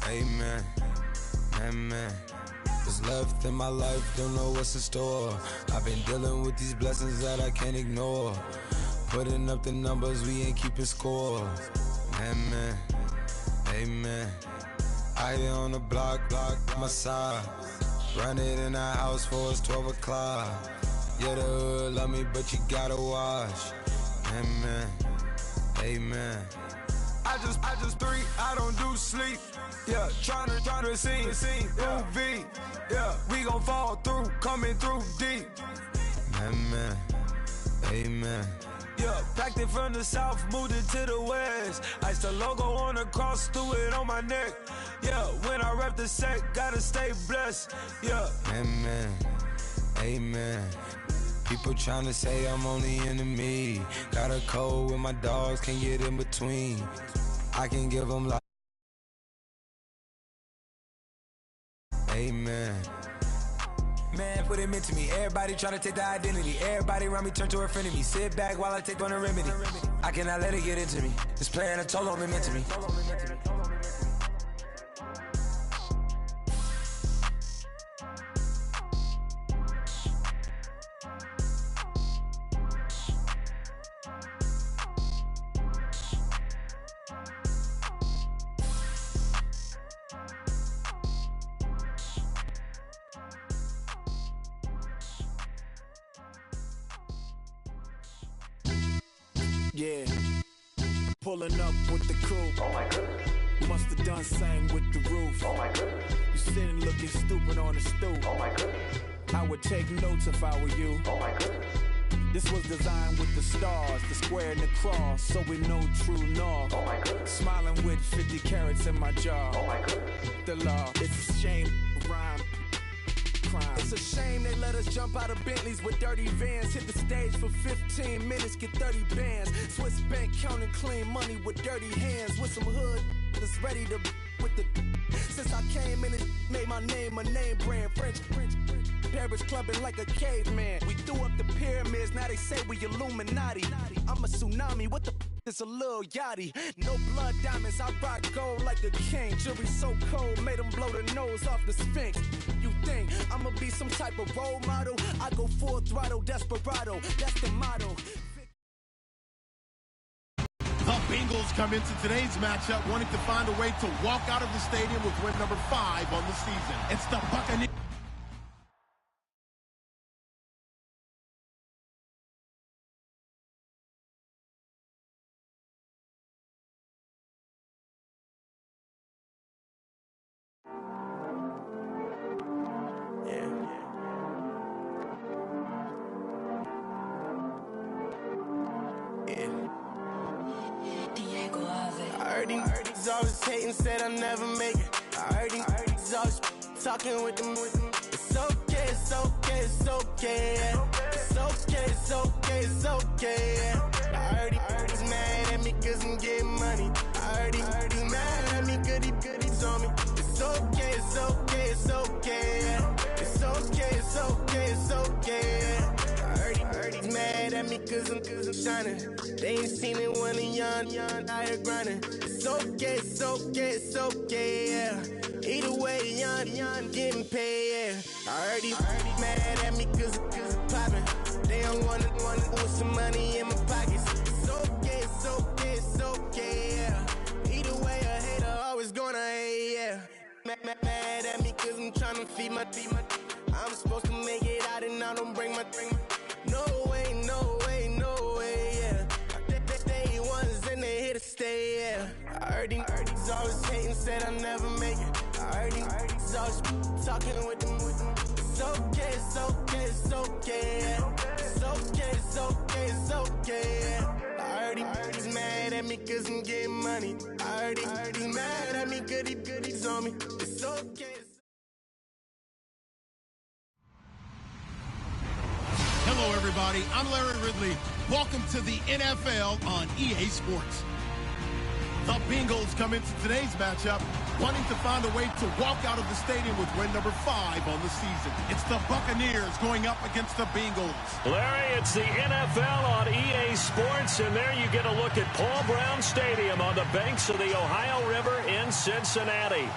Amen, amen. What's left in my life, don't know what's in store. I've been dealing with these blessings that I can't ignore. Putting up the numbers, we ain't keeping score. Amen, amen. I here on the block, my side. Run it in the house for it's 12 o'clock. Yeah, the hood love me, but you gotta watch. Amen, amen. I just three, I don't do sleep. Yeah, tryna see, UV. Yeah, we gon' fall through, coming through deep. Amen, amen. Yeah, packed it from the south, moved it to the west. Iced the logo on the cross, threw it on my neck. Yeah, when I rep the set, gotta stay blessed. Yeah, amen, amen. People tryna say I'm on the enemy. Got a code with my dogs, can't get in between. I can give them like amen. Man, what it meant to me. Everybody tryna take the identity. Everybody around me turn to a friend of me. Sit back while I take on a remedy. I cannot let it get into me. This playing a toll on me meant to me. Yeah, pulling up with the crew. Oh my goodness. Must have done same with the roof. Oh my goodness. You sitting looking stupid on the stoop. Oh my goodness. I would take notes if I were you. Oh my goodness. This was designed with the stars, the square and the cross, so we know true north. Oh my goodness. Smiling with 50 carats in my jaw. Oh my goodness. The law, it's a shame, rhyme. It's a shame they let us jump out of Bentleys with dirty vans. Hit the stage for 15 minutes, get 30 bands. Swiss bank counting clean money with dirty hands. With some hood that's ready to with the. Since I came in and made my name a name brand. French, Paris clubbing like a caveman. We threw up the pyramids, now they say we Illuminati. I'm a tsunami, what the it's a little yachty. No blood diamonds, I rock gold like a king. Jury so cold, made them blow the nose off the Sphinx. You think I'ma be some type of role model? I go full throttle, desperado, that's the motto. The Bengals come into today's matchup wanting to find a way to walk out of the stadium with win number 5 on the season. It's the Buccaneers. He's always hating, said I'll never make it. I heard he's always talking with them. It's okay, it's okay, it's okay. It's okay, it's okay, it's okay. I heard he's mad at me cause I'm getting money. I heard he's mad at me cause he's on me. It's okay, it's okay, it's okay. It's okay, it's okay, it's okay. I heard he's mad at me cause I'm shining. They ain't seen it when I'm young, out here grinding. It's okay, it's okay, it's okay, yeah. Either way, young, getting paid, yeah. I heard he's mad at me cause I'm poppin'. They don't wanna put some money in my pockets. It's okay, it's okay, it's okay, yeah. Either way, a hater always gonna hate, yeah. Mad at me cause I'm tryna feed my I'm supposed to make it out and I don't bring my no way, no way, no way, yeah. Day ones and they here to stay, yeah. I heard he's always hating, said I'll never make it. I heard he's always talking with them. It's okay, it's okay, it's okay, yeah. It's okay, it's okay, it's okay, yeah. I heard he's mad at me cause I'm getting money. I heard he's mad at me cause he's on me. It's okay. Hello, everybody. I'm Larry Ridley. Welcome to the NFL on EA Sports. The Bengals come into today's matchup wanting to find a way to walk out of the stadium with win number 5 on the season. It's the Buccaneers going up against the Bengals. Larry, it's the NFL on EA Sports, and there you get a look at Paul Brown Stadium on the banks of the Ohio River in Cincinnati.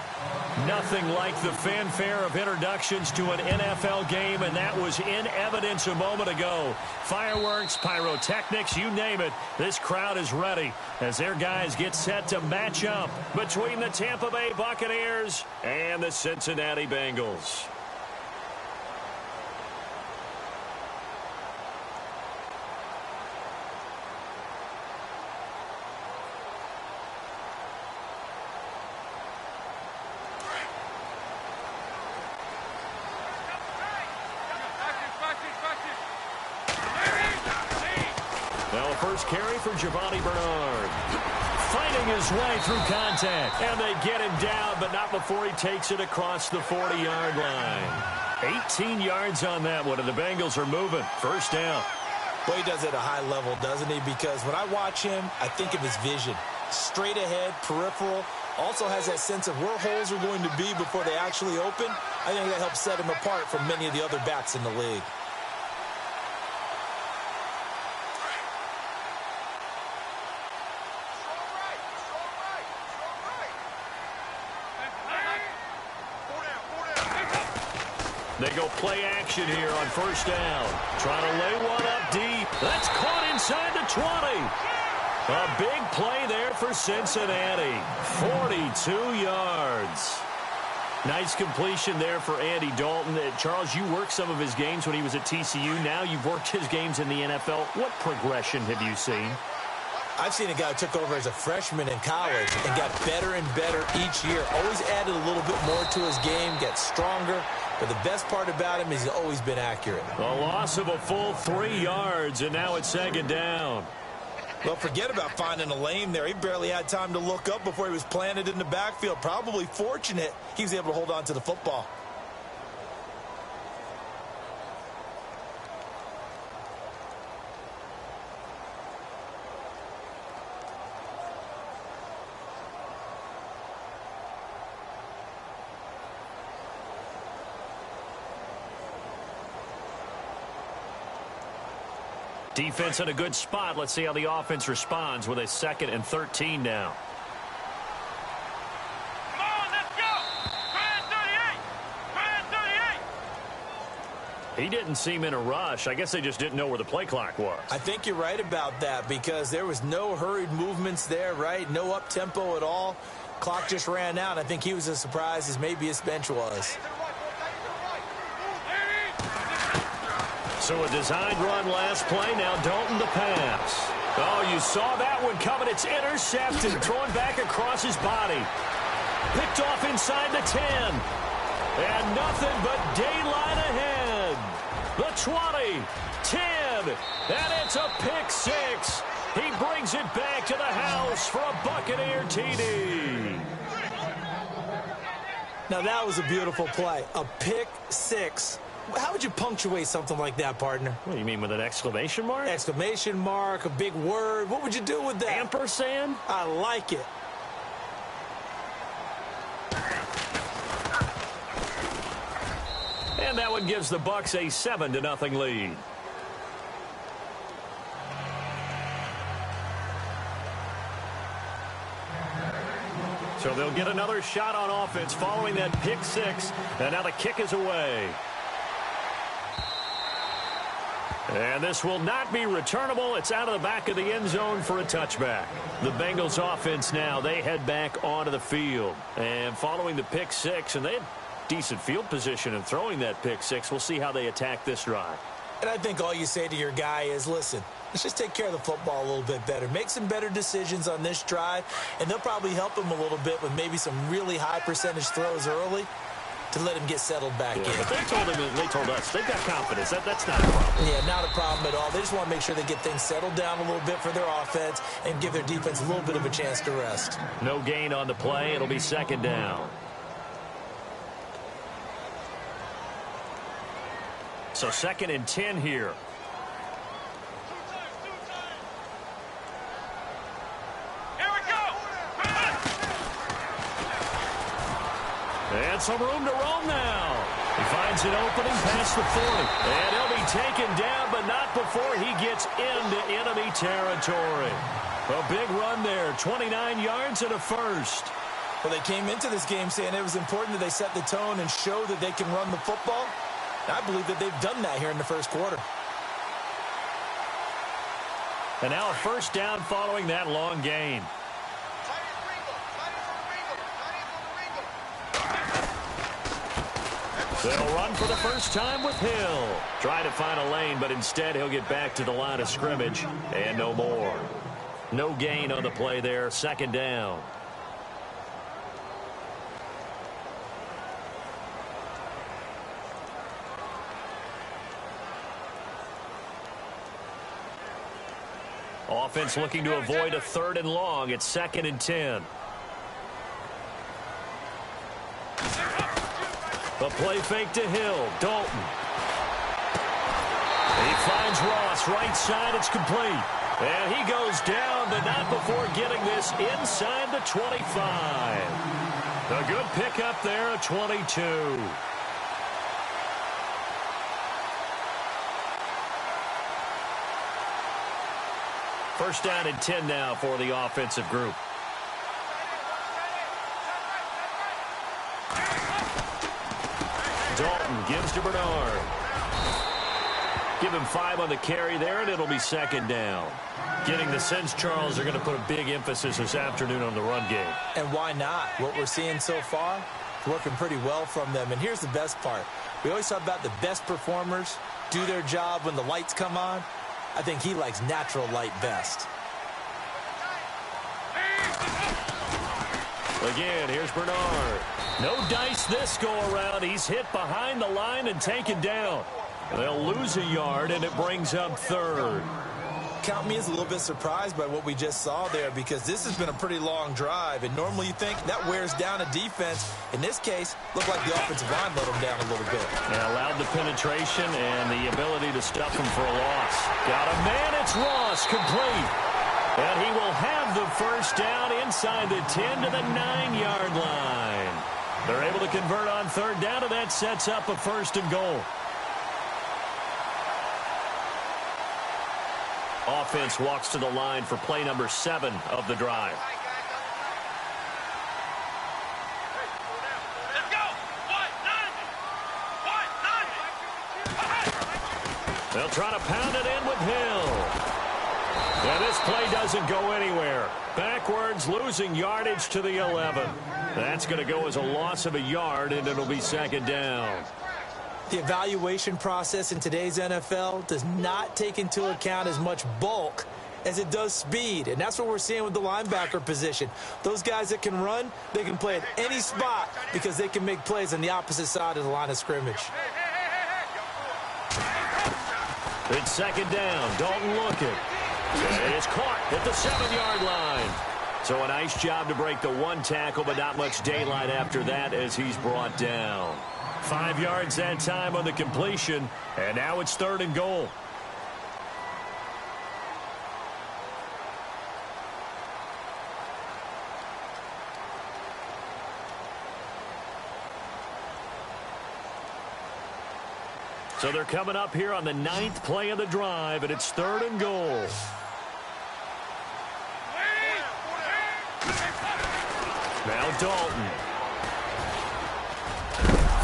Nothing like the fanfare of introductions to an NFL game, and that was in evidence a moment ago. Fireworks, pyrotechnics, you name it. This crowd is ready as their guys get set to match up between the Tampa Bay Buccaneers and the Cincinnati Bengals. First carry for Giovanni Bernard. Fighting his way through contact. And they get him down, but not before he takes it across the 40-yard line. 18 yards on that one, and the Bengals are moving. First down. Well, he does it at a high level, doesn't he? Because when I watch him, I think of his vision. Straight ahead, peripheral. Also has that sense of where holes are going to be before they actually open. I think that helps set him apart from many of the other backs in the league. They go play action here on first down. Trying to lay one up deep. That's caught inside the 20. A big play there for Cincinnati. 42 yards. Nice completion there for Andy Dalton. Charles, you worked some of his games when he was at TCU. Now you've worked his games in the NFL. What progression have you seen? I've seen a guy who took over as a freshman in college and got better and better each year. Always added a little bit more to his game, gets stronger. But the best part about him is he's always been accurate. A loss of a full 3 yards, and now it's second down. Well, forget about finding a lane there. He barely had time to look up before he was planted in the backfield. Probably fortunate he was able to hold on to the football. Defense in a good spot. Let's see how the offense responds with a 2nd and 13 now. Come on, let's go! 38! He didn't seem in a rush. I guess they just didn't know where the play clock was. I think you're right about that because there was no hurried movements there, right? No up-tempo at all. Clock just ran out. I think he was as surprised as maybe his bench was. So a designed run last play. Now Dalton the pass. Oh, you saw that one coming. It's intercepted. Thrown back across his body. Picked off inside the 10. And nothing but daylight ahead. The 20, 10, and it's a pick 6. He brings it back to the house for a Buccaneer TD. Now that was a beautiful play. A pick 6. How would you punctuate something like that, partner? What do you mean, with an exclamation mark? Exclamation mark, a big word. What would you do with that? Ampersand? I like it. And that one gives the Bucs a 7-0 lead. So they'll get another shot on offense following that pick 6. And now the kick is away. And this will not be returnable. It's out of the back of the end zone for a touchback. The Bengals offense now, they head back onto the field. And following the pick 6, and they had decent field position in throwing that pick 6. We'll see how they attack this drive. And I think all you say to your guy is, listen, let's just take care of the football a little bit better. Make some better decisions on this drive, and they'll probably help him a little bit with maybe some really high percentage throws early to let him get settled back in. But they told us they've got confidence. That's not a problem. Yeah, not a problem at all. They just want to make sure they get things settled down a little bit for their offense and give their defense a little bit of a chance to rest. No gain on the play. It'll be second down. So 2nd and 10 here. And some room to roam now. He finds an opening past the 40. And he'll be taken down, but not before he gets into enemy territory. A big run there, 29 yards and a first. Well, they came into this game saying it was important that they set the tone and show that they can run the football. I believe that they've done that here in the first quarter. And now a first down following that long gain. They'll run for the first time with Hill. Try to find a lane, but instead he'll get back to the line of scrimmage and no more. No gain on the play there. Second down. Offense looking to avoid a 3rd and long. It's 2nd and 10. The play fake to Hill. Dalton. He finds Ross right side. It's complete. And he goes down, but not before getting this inside the 25. A good pickup there at 22. First down and 10 now for the offensive group. Dalton gives to Bernard. Give him 5 on the carry there, and it'll be second down. Getting the sense, Charles, are going to put a big emphasis this afternoon on the run game. And why not? What we're seeing so far is working pretty well from them. And here's the best part. We always talk about the best performers do their job when the lights come on. I think he likes natural light best. Again, here's Bernard. No dice this go-around. He's hit behind the line and taken down. They'll lose a yard, and it brings up 3rd. Count me as a little bit surprised by what we just saw there, because this has been a pretty long drive, and normally you think that wears down a defense. In this case, looked like the offensive line let them down a little bit. Yeah, allowed the penetration and the ability to stuff him for a loss. Got a man, it's Ross, complete. And he will have the first down inside the 10 to the 9-yard line. They're able to convert on 3rd down, and that sets up a 1st and goal. Offense walks to the line for play number 7 of the drive. They'll try to pound it in with Hill. And this play doesn't go anywhere. Backwards, losing yardage to the 11. That's going to go as a loss of a yard, and it'll be second down. The evaluation process in today's NFL does not take into account as much bulk as it does speed. And that's what we're seeing with the linebacker position. Those guys that can run, they can play at any spot because they can make plays on the opposite side of the line of scrimmage. It's second down. Dalton looking. And it's caught at the 7-yard line. So a nice job to break the 1 tackle, but not much daylight after that as he's brought down. 5 yards that time on the completion, and now it's 3rd and goal. So they're coming up here on the 9th play of the drive, and it's 3rd and goal. Now Dalton.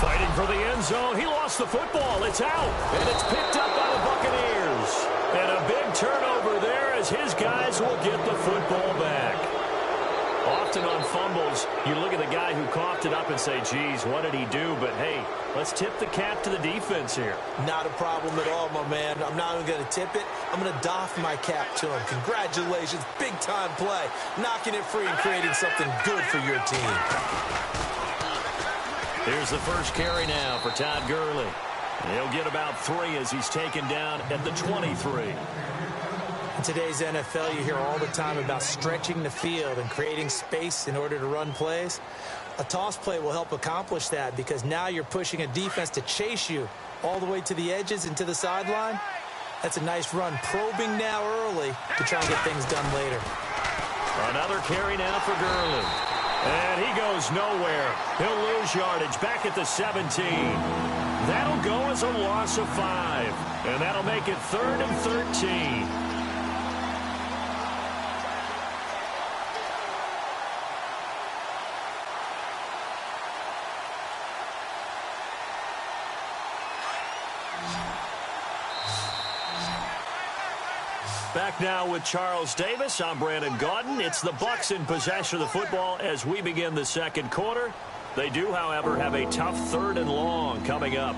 Fighting for the end zone. He lost the football. It's out, and it's picked up by the Buccaneers. And a big turnover there as his guys will get the football back. Often on fumbles, you look at the guy who coughed it up and say, geez, what did he do? But, hey, let's tip the cap to the defense here. Not a problem at all, my man. I'm not even going to tip it. I'm going to doff my cap to him. Congratulations. Big-time play. Knocking it free and creating something good for your team. Here's the first carry now for Todd Gurley. And he'll get about 3 as he's taken down at the 23. In today's NFL, you hear all the time about stretching the field and creating space in order to run plays. A toss play will help accomplish that because now you're pushing a defense to chase you all the way to the edges and to the sideline. That's a nice run. Probing now early to try and get things done later. Another carry now for Gurley. And he goes nowhere. He'll lose yardage back at the 17. That'll go as a loss of 5. And that'll make it 3rd and 13. Back now with Charles Davis. I'm Brandon Gaudin. It's the Bucs in possession of the football as we begin the second quarter. They do, however, have a tough 3rd and long coming up.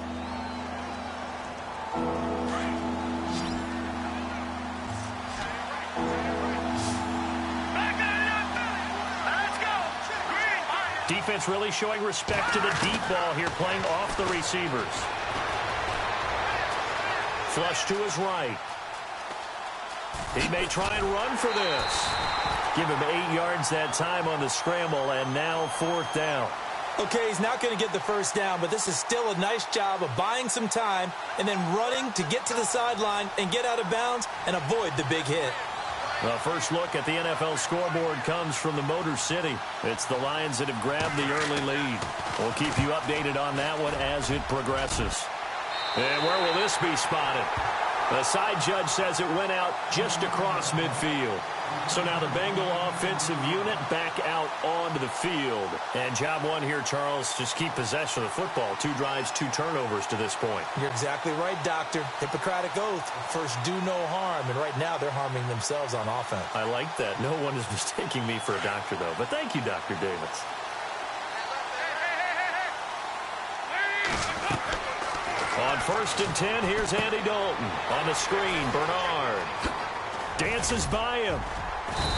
Defense really showing respect to the deep ball here, playing off the receivers. Flush to his right. He may try and run for this. Give him 8 yards that time on the scramble, and now 4th down. Okay, he's not going to get the first down, but this is still a nice job of buying some time and then running to get to the sideline and get out of bounds and avoid the big hit. The first look at the NFL scoreboard comes from the Motor City. It's the Lions that have grabbed the early lead. We'll keep you updated on that one as it progresses. And where will this be spotted? The side judge says it went out just across midfield. So now the Bengal offensive unit back out onto the field. And job one here, Charles, just keep possession of the football. 2 drives, 2 turnovers to this point. You're exactly right, Doctor. Hippocratic oath. First, do no harm. And right now, they're harming themselves on offense. I like that. No one is mistaking me for a doctor, though. But thank you, Dr. Davis. On 1st and 10, here's Andy Dalton. On the screen, Bernard dances by him.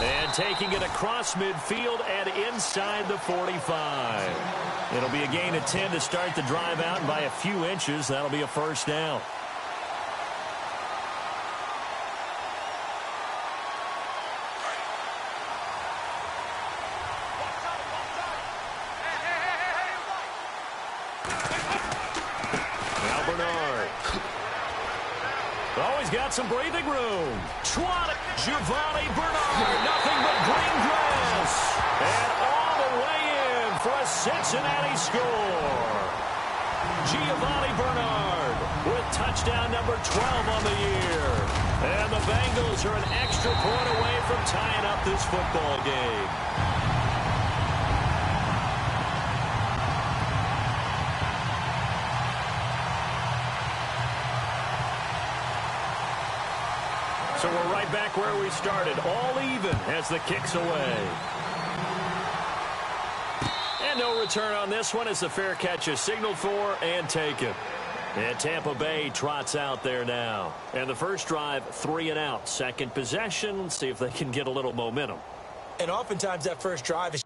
And taking it across midfield and inside the 45. It'll be a gain of 10 to start the drive out, and by a few inches, that'll be a first down. Always got some breathing room. Swat it. Giovanni Bernard. Nothing but green grass. And all the way in for a Cincinnati score. Giovanni Bernard with touchdown number 12 on the year. And the Bengals are an extra point away from tying up this football game. So we're right back where we started, all even as the kick's away. And no return on this one as the fair catch is signaled for and taken. And Tampa Bay trots out there now. And the first drive, 3 and out. Second possession, let's see if they can get a little momentum. And oftentimes that first drive is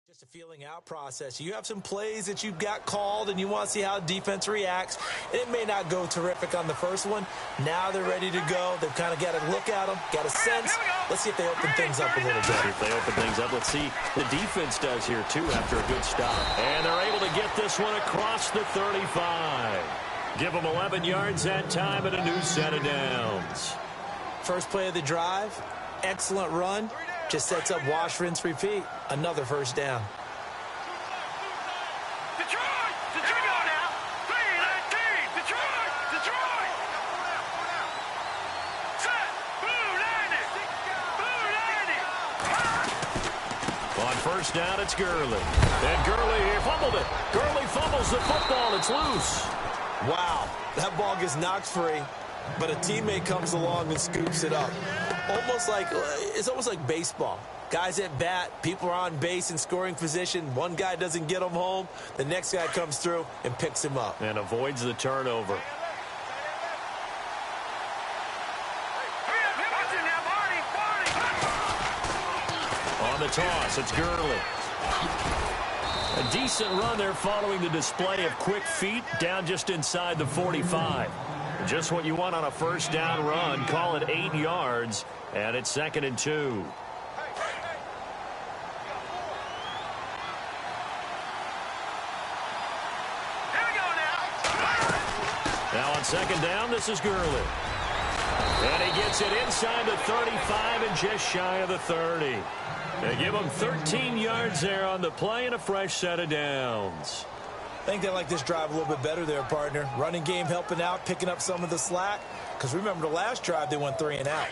just a feeling out process. You have some plays that you've got called and you want to see how defense reacts. And it may not go terrific on the first one. Now they're ready to go. They've kind of got to look at them, got a sense. Let's see if they open things up a little bit. If they open things up, let's see the defense does here too after a good stop. And they're able to get this one across the 35. Give them 11 yards that time and a new set of downs. First play of the drive, excellent run. Just sets up wash, rinse, repeat. Another first down. Detroit! Detroit now! 3-19! Detroit! Detroit! Set! Blue 90! Blue 90! On first down, it's Gurley. And Gurley here fumbled it. Gurley fumbles the football. It's loose. Wow, that ball gets knocked free, but a teammate comes along and scoops it up. It's almost like baseball. Guys at bat, people are on base in scoring position. One guy doesn't get him home. The next guy comes through and picks him up. And avoids the turnover. On the toss, it's Gurley. A decent run there following the display of quick feet down just inside the 45. Just what you want on a first down run. Call it 8 yards, and it's 2nd and 2. Now on second down, this is Gurley. And he gets it inside the 35 and just shy of the 30. They give him 13 yards there on the play and a fresh set of downs. I think they like this drive a little bit better there, partner. Running game helping out, picking up some of the slack. Because remember the last drive, they went 3 and out.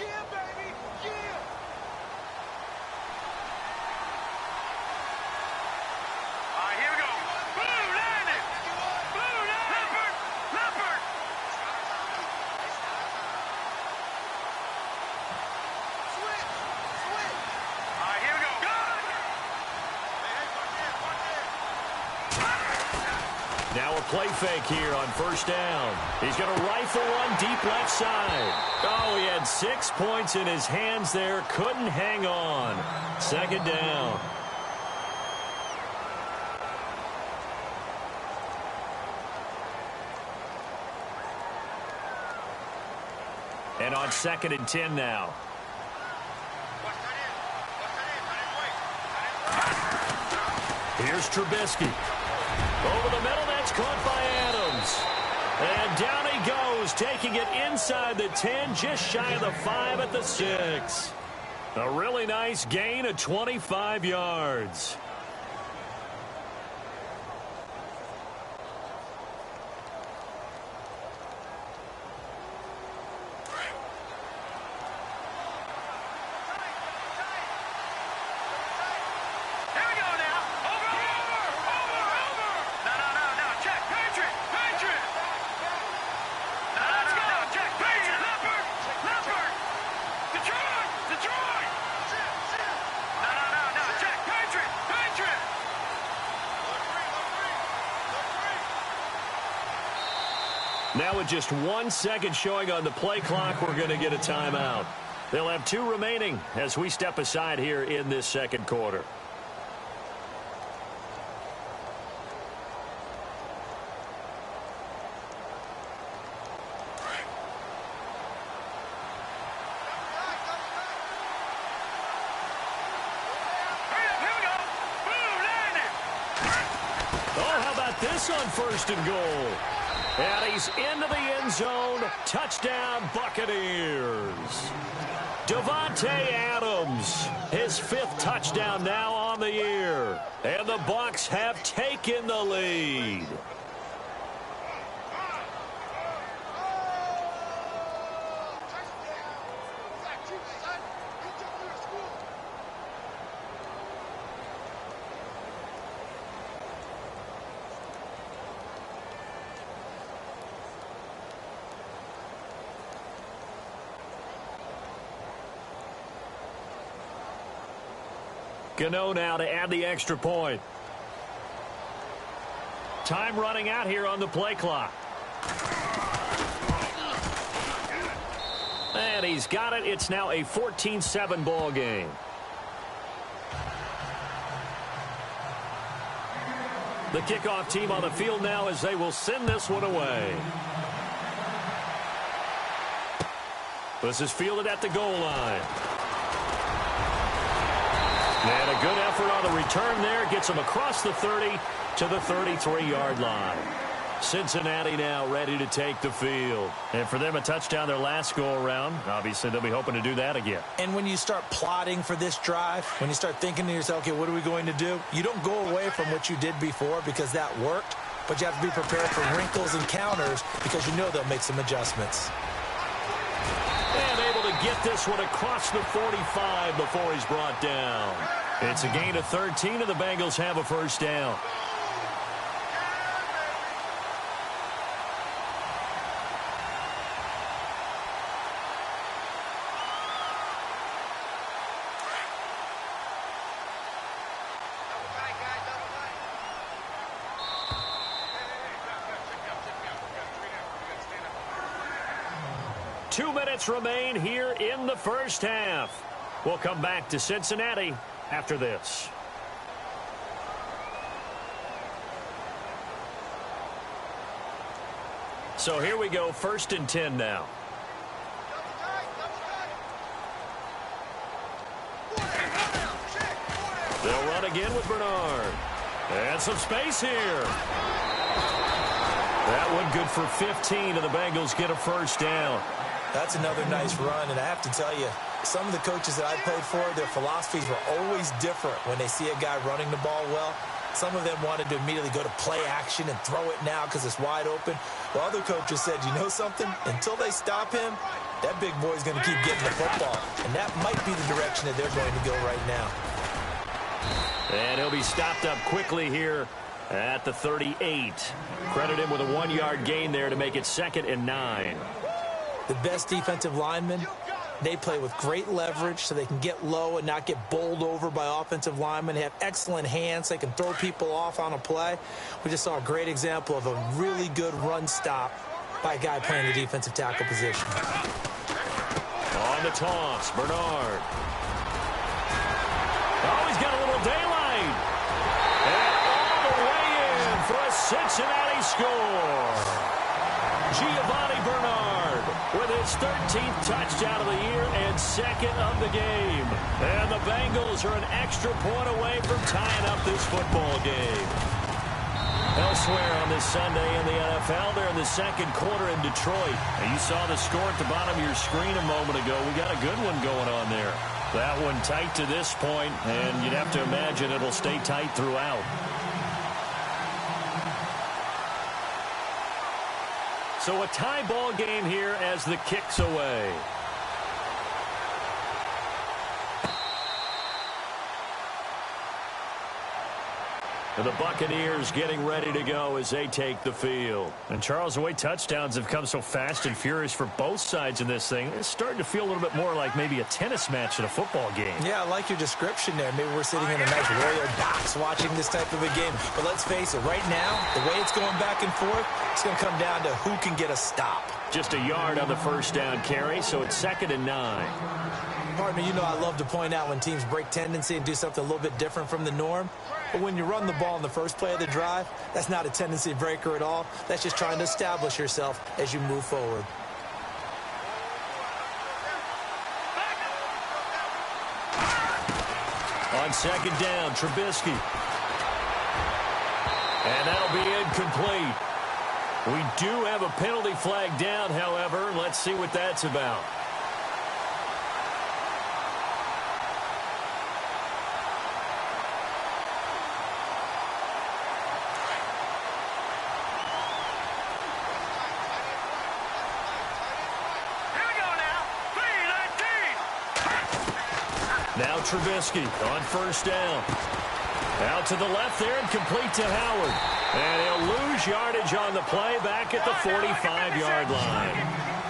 Now a play fake here on first down. He's going to rifle one deep left side. Oh, he had 6 points in his hands there. Couldn't hang on. Second down. And on 2nd and 10 now. Here's Trubisky. Over the middle, that's caught by Adams. And down he goes, taking it inside the 10, just shy of the 5 at the 6. A really nice gain of 25 yards. Now with just 1 second showing on the play clock, we're going to get a timeout. They'll have 2 remaining as we step aside here in this second quarter. Oh, how about this on 1st and goal? And he's into the end zone. Touchdown, Buccaneers. Davante Adams, his 5th touchdown now on the year. And the Bucs have taken the lead. Gano now to add the extra point. Time running out here on the play clock. And he's got it. It's now a 14-7 ball game. The kickoff team on the field now as they will send this one away. This is fielded at the goal line. And a good effort on the return there. Gets him across the 30 to the 33-yard line. Cincinnati now ready to take the field. And for them, a touchdown their last go-around. Obviously, they'll be hoping to do that again. And when you start plotting for this drive, when you start thinking to yourself, okay, what are we going to do? You don't go away from what you did before because that worked, but you have to be prepared for wrinkles and counters because you know they'll make some adjustments. And able to get this one across the 45 before he's brought down. It's a gain of 13, and the Bengals have a first down. Two minutes remain here in the first half. We'll come back to Cincinnati after this. So here we go, 1st and 10 now. They'll run again with Bernard. And some space here. That one good for 15, and the Bengals get a first down. That's another nice run, and I have to tell you, some of the coaches that I played for, their philosophies were always different when they see a guy running the ball well. Some of them wanted to immediately go to play action and throw it now because it's wide open. While other coaches said, you know something? Until they stop him, that big boy's going to keep getting the football. And that might be the direction that they're going to go right now. And he'll be stopped up quickly here at the 38. Credit him with a 1-yard gain there to make it 2nd and 9. The best defensive linemen, they play with great leverage so they can get low and not get bowled over by offensive linemen. They have excellent hands. They can throw people off on a play. We just saw a great example of a really good run stop by a guy playing the defensive tackle position. On the toss, Bernard. Oh, he's got a little daylight. And all the way in for a Cincinnati score. Giovanni Bernard with his 13th touchdown of the year and 2nd of the game. And the Bengals are an extra point away from tying up this football game. Elsewhere on this Sunday in the NFL, they're in the 2nd quarter in Detroit. And you saw the score at the bottom of your screen a moment ago. We got a good one going on there. That one tight to this point, and you'd have to imagine it'll stay tight throughout. So a tie ball game here as the kick's away. And the Buccaneers getting ready to go as they take the field. And Charles, the way touchdowns have come so fast and furious for both sides in this thing, it's starting to feel a little bit more like maybe a tennis match in a football game. Yeah, I like your description there. Maybe we're sitting in a nice royal box watching this type of a game. But let's face it, right now, the way it's going back and forth, it's going to come down to who can get a stop. Just a yard on the first down carry, so it's 2nd and 9. Partner, you know I love to point out when teams break tendency and do something a little bit different from the norm. But when you run the ball in the first play of the drive, that's not a tendency breaker at all. That's just trying to establish yourself as you move forward. On 2nd down, Trubisky. And that'll be incomplete. We do have a penalty flag down, however. Let's see what that's about. Now Trubisky on first down. Out to the left there and complete to Howard. And he'll lose yardage on the play back at the 45-yard line.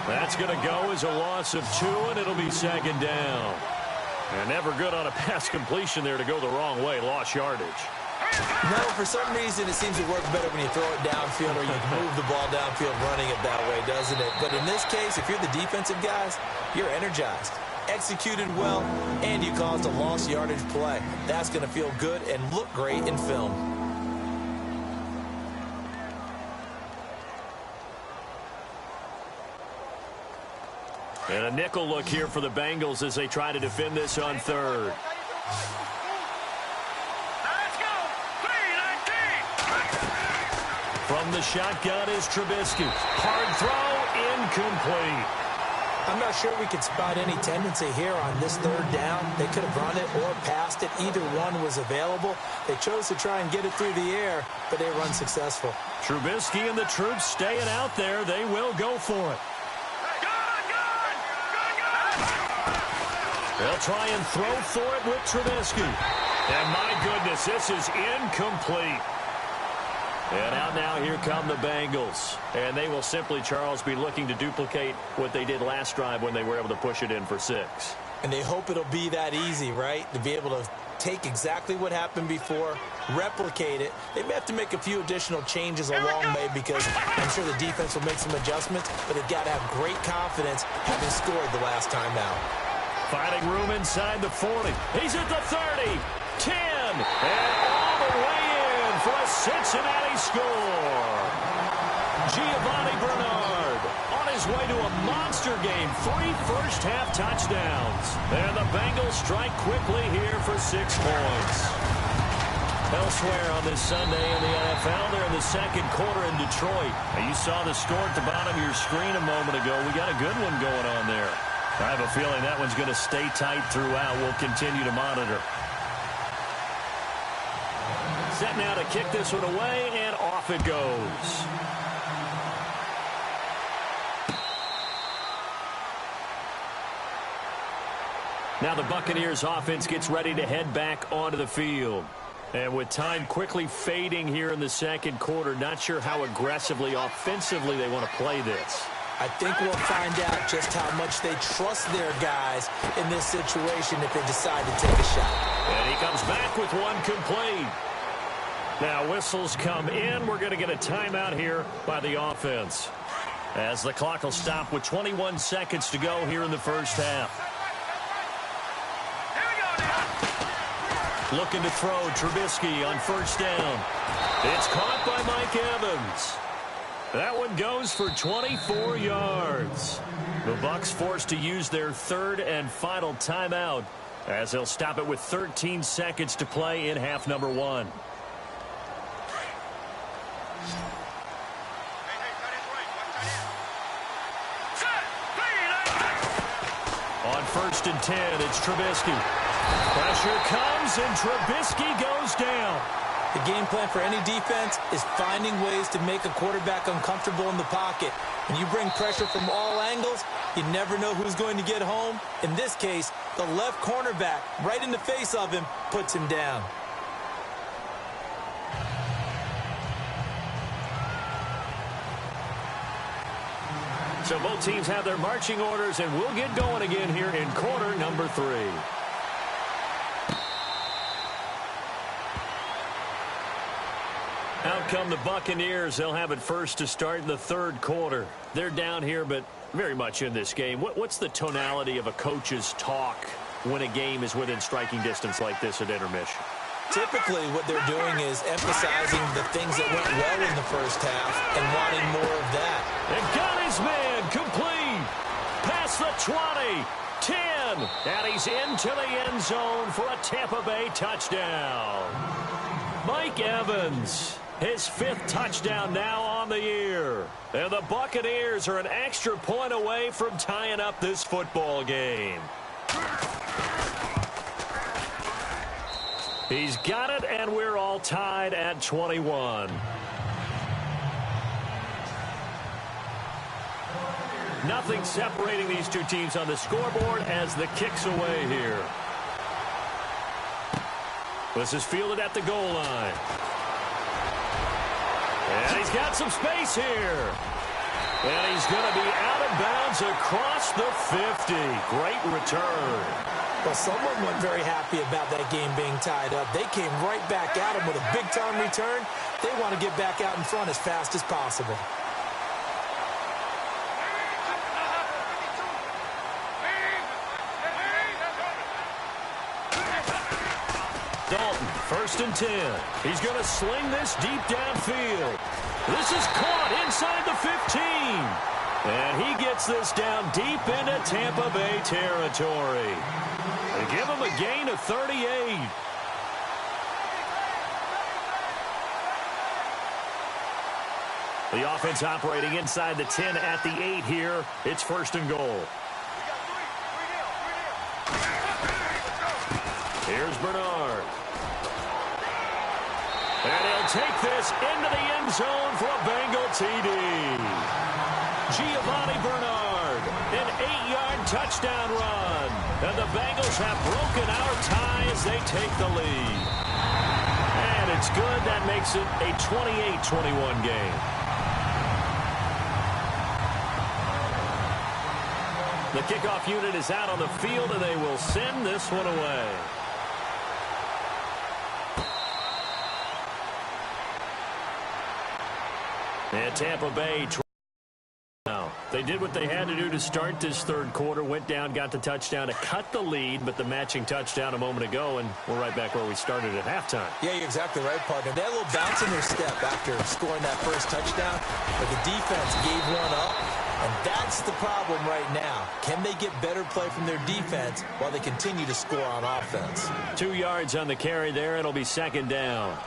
That's going to go as a loss of 2, and it'll be 2nd down. And never good on a pass completion there to go the wrong way. Lost yardage. No, for some reason it seems to work better when you throw it downfield or you can move the ball downfield running it that way, doesn't it? But in this case, if you're the defensive guys, you're energized. Executed well, and you caused a lost yardage play. That's going to feel good and look great in film. And a nickel look here for the Bengals as they try to defend this on 3rd. Let's go! 3-19! From the shotgun is Trubisky. Hard throw, incomplete. I'm not sure we could spot any tendency here on this 3rd down. They could have run it or passed it. Either one was available. They chose to try and get it through the air, but they were unsuccessful. Trubisky and the troops staying out there. They will go for it. They'll try and throw for it with Trubisky. And my goodness, this is incomplete. And out now, here come the Bengals. And they will simply, Charles, be looking to duplicate what they did last drive when they were able to push it in for 6. And they hope it'll be that easy, right? To be able to take exactly what happened before, replicate it. They may have to make a few additional changes along the way because I'm sure the defense will make some adjustments, but they've got to have great confidence having scored the last time out. Finding room inside the 40. He's at the 30, 10, and all the way in for a Cincinnati score. Giovanni Bernard on his way to a monster game. 3 first-half touchdowns. And the Bengals strike quickly here for 6 points. Elsewhere on this Sunday in the NFL, they're in the second quarter in Detroit. Now, you saw the score at the bottom of your screen a moment ago. We got a good one going on there. I have a feeling that one's going to stay tight throughout. We'll continue to monitor. Set now to kick this one away, and off it goes. Now the Buccaneers offense gets ready to head back onto the field. And with time quickly fading here in the second quarter, not sure how aggressively, offensively they want to play this. I think we'll find out just how much they trust their guys in this situation if they decide to take a shot. And he comes back with one complete. Now whistles come in. We're going to get a timeout here by the offense, as the clock will stop with 21 seconds to go here in the first half. Looking to throw, Trubisky on first down. It's caught by Mike Evans. That one goes for 24 yards. The Bucs forced to use their third and final timeout, as they'll stop it with 13 seconds to play in half number one. On first and 10, it's Trubisky. Pressure comes, and Trubisky goes down. The game plan for any defense is finding ways to make a quarterback uncomfortable in the pocket. When you bring pressure from all angles, you never know who's going to get home. In this case, the left cornerback, right in the face of him, puts him down. So both teams have their marching orders, and we'll get going again here in quarter number 3. Out come the Buccaneers. They'll have it first to start in the third quarter. They're down here, but very much in this game. What's the tonality of a coach's talk when a game is within striking distance like this at intermission? Typically, what they're doing is emphasizing the things that went well in the first half and wanting more of that. And got his man complete. Past the 20, 10, and he's into the end zone for a Tampa Bay touchdown. Mike Evans, his 5th touchdown now on the year. And the Buccaneers are an extra point away from tying up this football game. He's got it, and we're all tied at 21. Nothing separating these two teams on the scoreboard as the kick's away here. This is fielded at the goal line. And he's got some space here. And he's going to be out of bounds across the 50. Great return. Well, someone wasn't very happy about that game being tied up. They came right back at him with a big-time return. They want to get back out in front as fast as possible. Dalton, first and 10. He's going to sling this deep downfield. This is caught inside the 15. And he gets this down deep into Tampa Bay territory. They give him a gain of 38. The offense operating inside the 10 at the 8 here. It's first and goal. Here's Bernard. And he'll take this into the end zone for a Bengal TD. Giovanni Bernard, an 8-yard touchdown run. And the Bengals have broken our tie as they take the lead. And it's good. That makes it a 28-21 game. The kickoff unit is out on the field, and they will send this one away. And Tampa Bay, now they did what they had to do to start this third quarter, went down, got the touchdown to cut the lead, but the matching touchdown a moment ago, and we're right back where we started at halftime. Yeah, you're exactly right, partner. They had a little bounce in their step after scoring that first touchdown, but the defense gave one up, And that's the problem right now. Can they get better play from their defense while they continue to score on offense? 2 yards on the carry there. It'll be second down.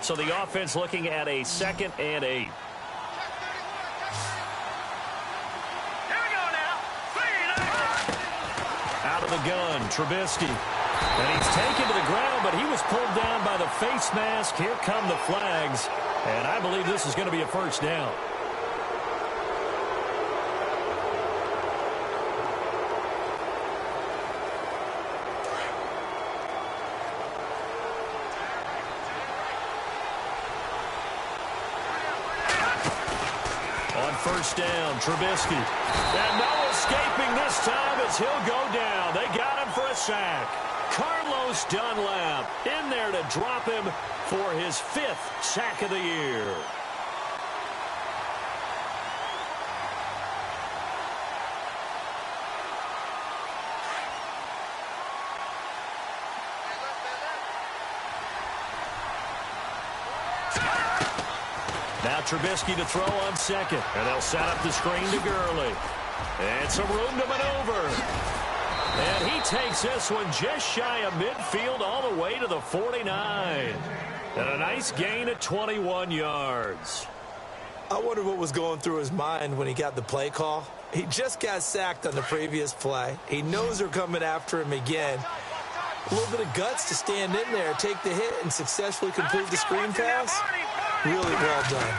So the offense looking at a 2nd and 8. Out of the gun, Trubisky. And he's taken to the ground, but he was pulled down by the face mask. Here come the flags. And I believe this is going to be a first down. On first down, Trubisky. And no escaping this time as he'll go down. They got him for a sack. Carlos Dunlap in there to drop him for his 5th sack of the year. Now Trubisky to throw on 2nd. And they'll set up the screen to Gurley. And some room to maneuver. And he takes this one just shy of midfield all the way to the 49. And a nice gain at 21 yards. I wonder what was going through his mind when he got the play call. He just got sacked on the previous play. He knows they're coming after him again. A little bit of guts to stand in there, take the hit, and successfully complete the screen pass. Really well done.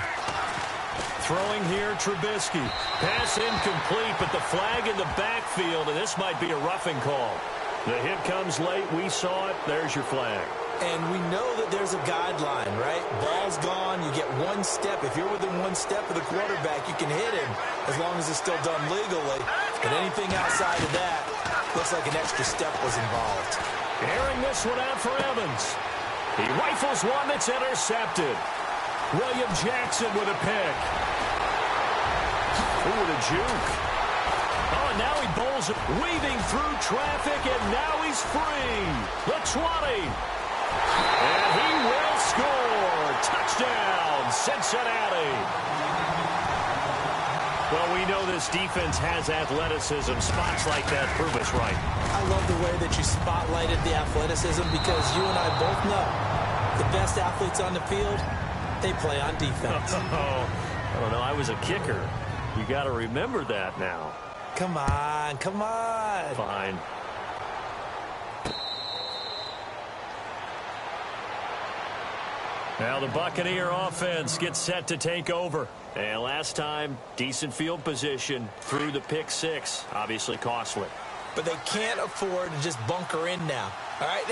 Throwing here, Trubisky. Pass incomplete, but the flag in the backfield, and this might be a roughing call. The hit comes late. We saw it. There's your flag. And we know that there's a guideline, right? Ball's gone. You get 1 step. If you're within 1 step of the quarterback, you can hit him as long as it's still done legally. But anything outside of that looks like an extra step was involved. Airing this one out for Evans. He rifles one that's intercepted. William Jackson with a pick. Ooh, with a juke. Oh, and now he bowls it, weaving through traffic, and now he's free. The 20. And he will score. Touchdown, Cincinnati. Well, we know this defense has athleticism. Spots like that prove us right. I love the way that you spotlighted the athleticism because you and I both know the best athletes on the field, they play on defense. I don't know. I was a kicker. You got to remember that now. Come on, come on. Fine. Now the Buccaneer offense gets set to take over. And last time, decent field position through the pick 6. Obviously costly. But they can't afford to just bunker in now. All right,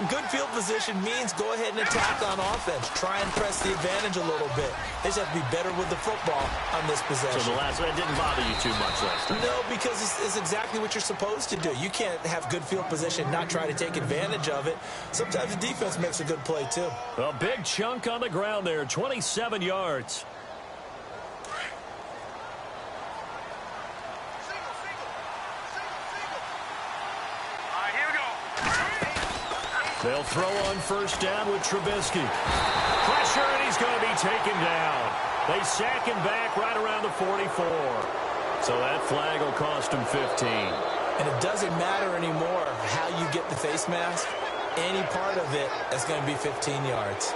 good field position means go ahead and attack on offense. Try and press the advantage a little bit. They just have to be better with the football on this possession. So that didn't bother you too much last time? No, because it's exactly what you're supposed to do. You can't have good field position and not try to take advantage of it. Sometimes the defense makes a good play, too. A big chunk on the ground there, 27 yards. They'll throw on first down with Trubisky. Pressure, and he's going to be taken down. They sack him back right around the 44. So that flag will cost him 15. And it doesn't matter anymore how you get the face mask. Any part of it is going to be 15 yards.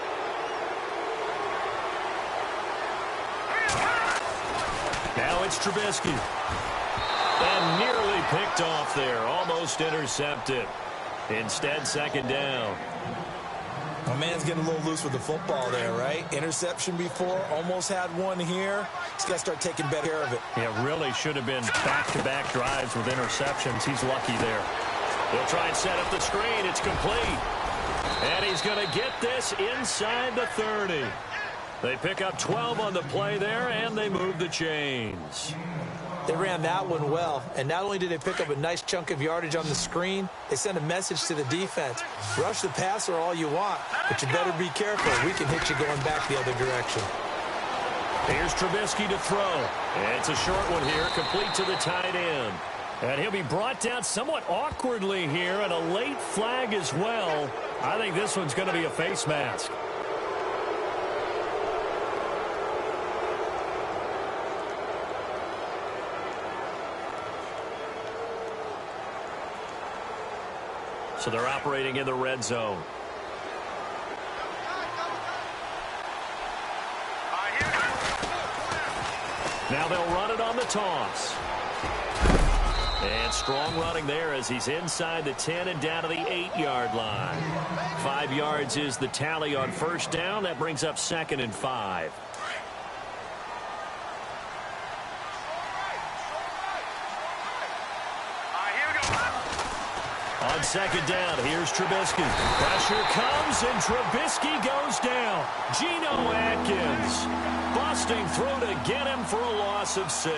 Now it's Trubisky. And nearly picked off there. Almost intercepted. Instead, second down. My man's getting a little loose with the football there, right? Interception before, almost had one here. He's got to start taking better care of it. Yeah, really should have been back-to-back drives with interceptions. He's lucky there. They'll try and set up the screen. It's complete. And he's going to get this inside the 30. They pick up 12 on the play there, and they move the chains. They ran that one well, and not only did they pick up a nice chunk of yardage on the screen, they sent a message to the defense. Rush the passer all you want, but you better be careful. We can hit you going back the other direction. Here's Trubisky to throw. And it's a short one here, complete to the tight end. And he'll be brought down somewhat awkwardly here, and a late flag as well. I think this one's going to be a face mask. So they're operating in the red zone. Now they'll run it on the toss. And strong running there as he's inside the 10 and down to the 8-yard line. 5 yards is the tally on first down. That brings up 2nd and 5. On 2nd down, here's Trubisky. Pressure comes, and Trubisky goes down. Geno Atkins busting through to get him for a loss of 6.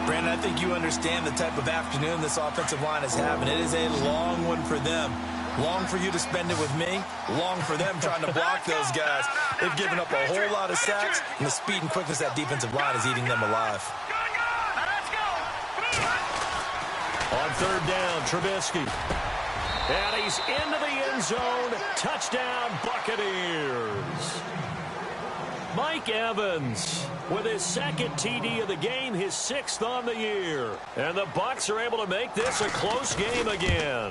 Brandon, I think you understand the type of afternoon this offensive line is having. It is a long one for them. Long for you to spend it with me. Long for them trying to block those guys. They've given up a whole lot of sacks, and the speed and quickness of that defensive line is eating them alive. On 3rd down, Trubisky. And he's into the end zone. Touchdown, Buccaneers. Mike Evans with his 2nd TD of the game, his 6th on the year. And the Bucs are able to make this a close game again.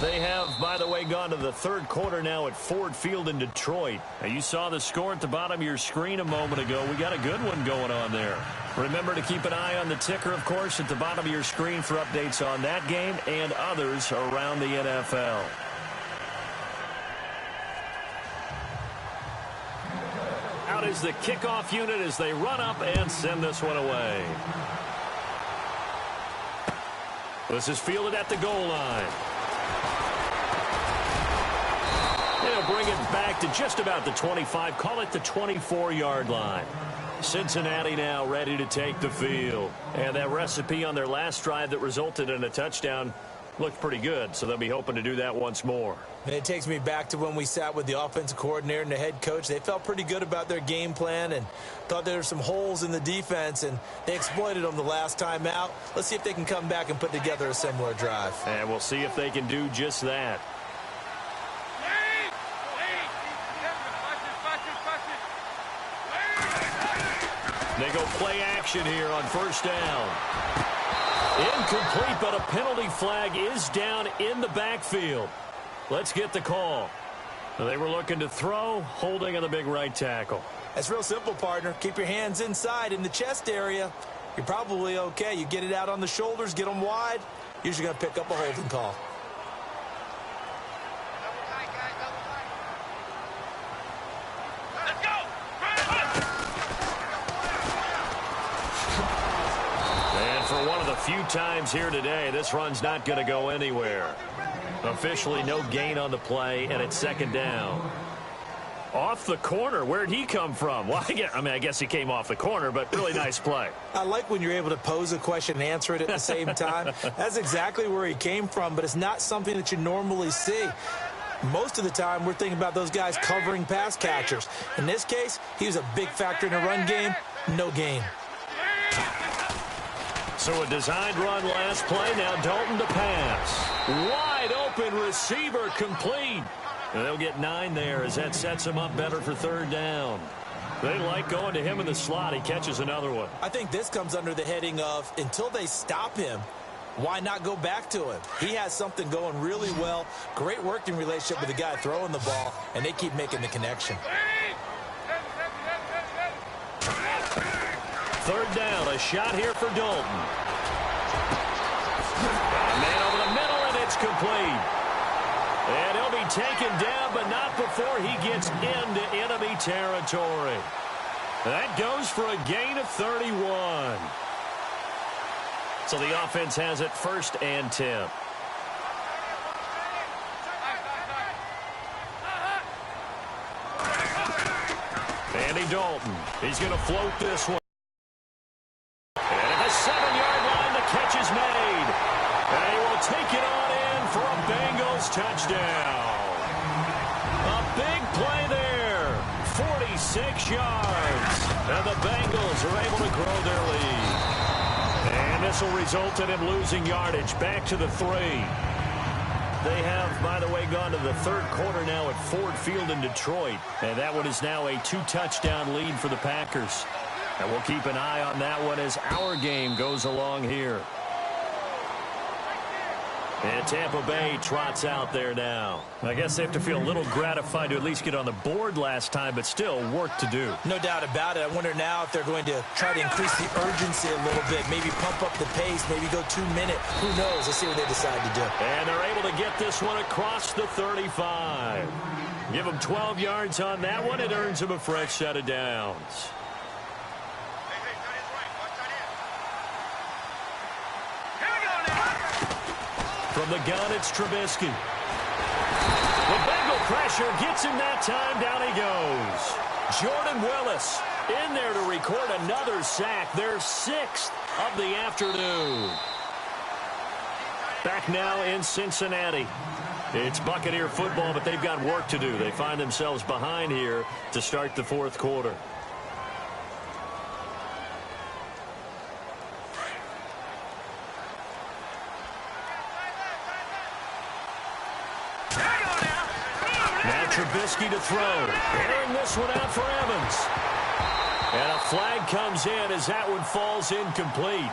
They have, by the way, gone to the 3rd quarter now at Ford Field in Detroit. Now, you saw the score at the bottom of your screen a moment ago. We got a good one going on there. Remember to keep an eye on the ticker, of course, at the bottom of your screen for updates on that game and others around the NFL. Out is the kickoff unit as they run up and send this one away. This is fielded at the goal line. They'll bring it back to just about the 25, call it the 24-yard line. Cincinnati now ready to take the field. And that recipe on their last drive that resulted in a touchdown looked pretty good, so they'll be hoping to do that once more. And it takes me back to when we sat with the offensive coordinator and the head coach. They felt pretty good about their game plan and thought there were some holes in the defense, and they exploited them the last time out. Let's see if they can come back and put together a similar drive. And we'll see if they can do just that. They go play action here on 1st down. Incomplete, but a penalty flag is down in the backfield. Let's get the call. They were looking to throw, holding on the big right tackle. That's real simple, partner. Keep your hands inside in the chest area. You're probably okay. You get it out on the shoulders, get them wide. Usually going to pick up a holding call. Few times here today, this run's not going to go anywhere. Officially no gain on the play, and it's 2nd down. Off the corner, where'd he come from? Well, I guess he came off the corner, but really nice play. I like when you're able to pose a question and answer it at the same time. That's exactly where he came from, but it's not something that you normally see. Most of the time, we're thinking about those guys covering pass catchers. In this case, he was a big factor in the run game. No gain. So a designed run last play. Now Dalton to pass. Wide open receiver complete. And they'll get 9 there as that sets him up better for 3rd down. They like going to him in the slot. He catches another one. I think this comes under the heading of until they stop him, why not go back to him? He has something going really well. Great working relationship with the guy throwing the ball, and they keep making the connection. 3rd down, a shot here for Dalton. Man over the middle, and it's complete. And he'll be taken down, but not before he gets into enemy territory. That goes for a gain of 31. So the offense has it 1st and 10. Andy Dalton, he's going to float this one. And at the 7-yard line, the catch is made. And he will take it on in for a Bengals touchdown. A big play there. 46 yards. And the Bengals are able to grow their lead. And this will result in him losing yardage. Back to the 3. They have, by the way, gone to the third quarter now at Ford Field in Detroit. And that one is now a 2-touchdown lead for the Packers. And we'll keep an eye on that one as our game goes along here. And Tampa Bay trots out there now. I guess they have to feel a little gratified to at least get on the board last time, but still work to do. No doubt about it. I wonder now if they're going to try to increase the urgency a little bit, maybe pump up the pace, maybe go 2-minute. Who knows? Let's see what they decide to do. And they're able to get this one across the 35. Give them 12 yards on that one. It earns them a fresh set of downs. From the gun, it's Trubisky. The Bengal pressure gets him that time. Down he goes. Jordan Willis in there to record another sack. Their 6th of the afternoon. Back now in Cincinnati. It's Buccaneer football, but they've got work to do. They find themselves behind here to start the fourth quarter. Trubisky to throw. Airing this one out for Evans. And a flag comes in as that one falls incomplete.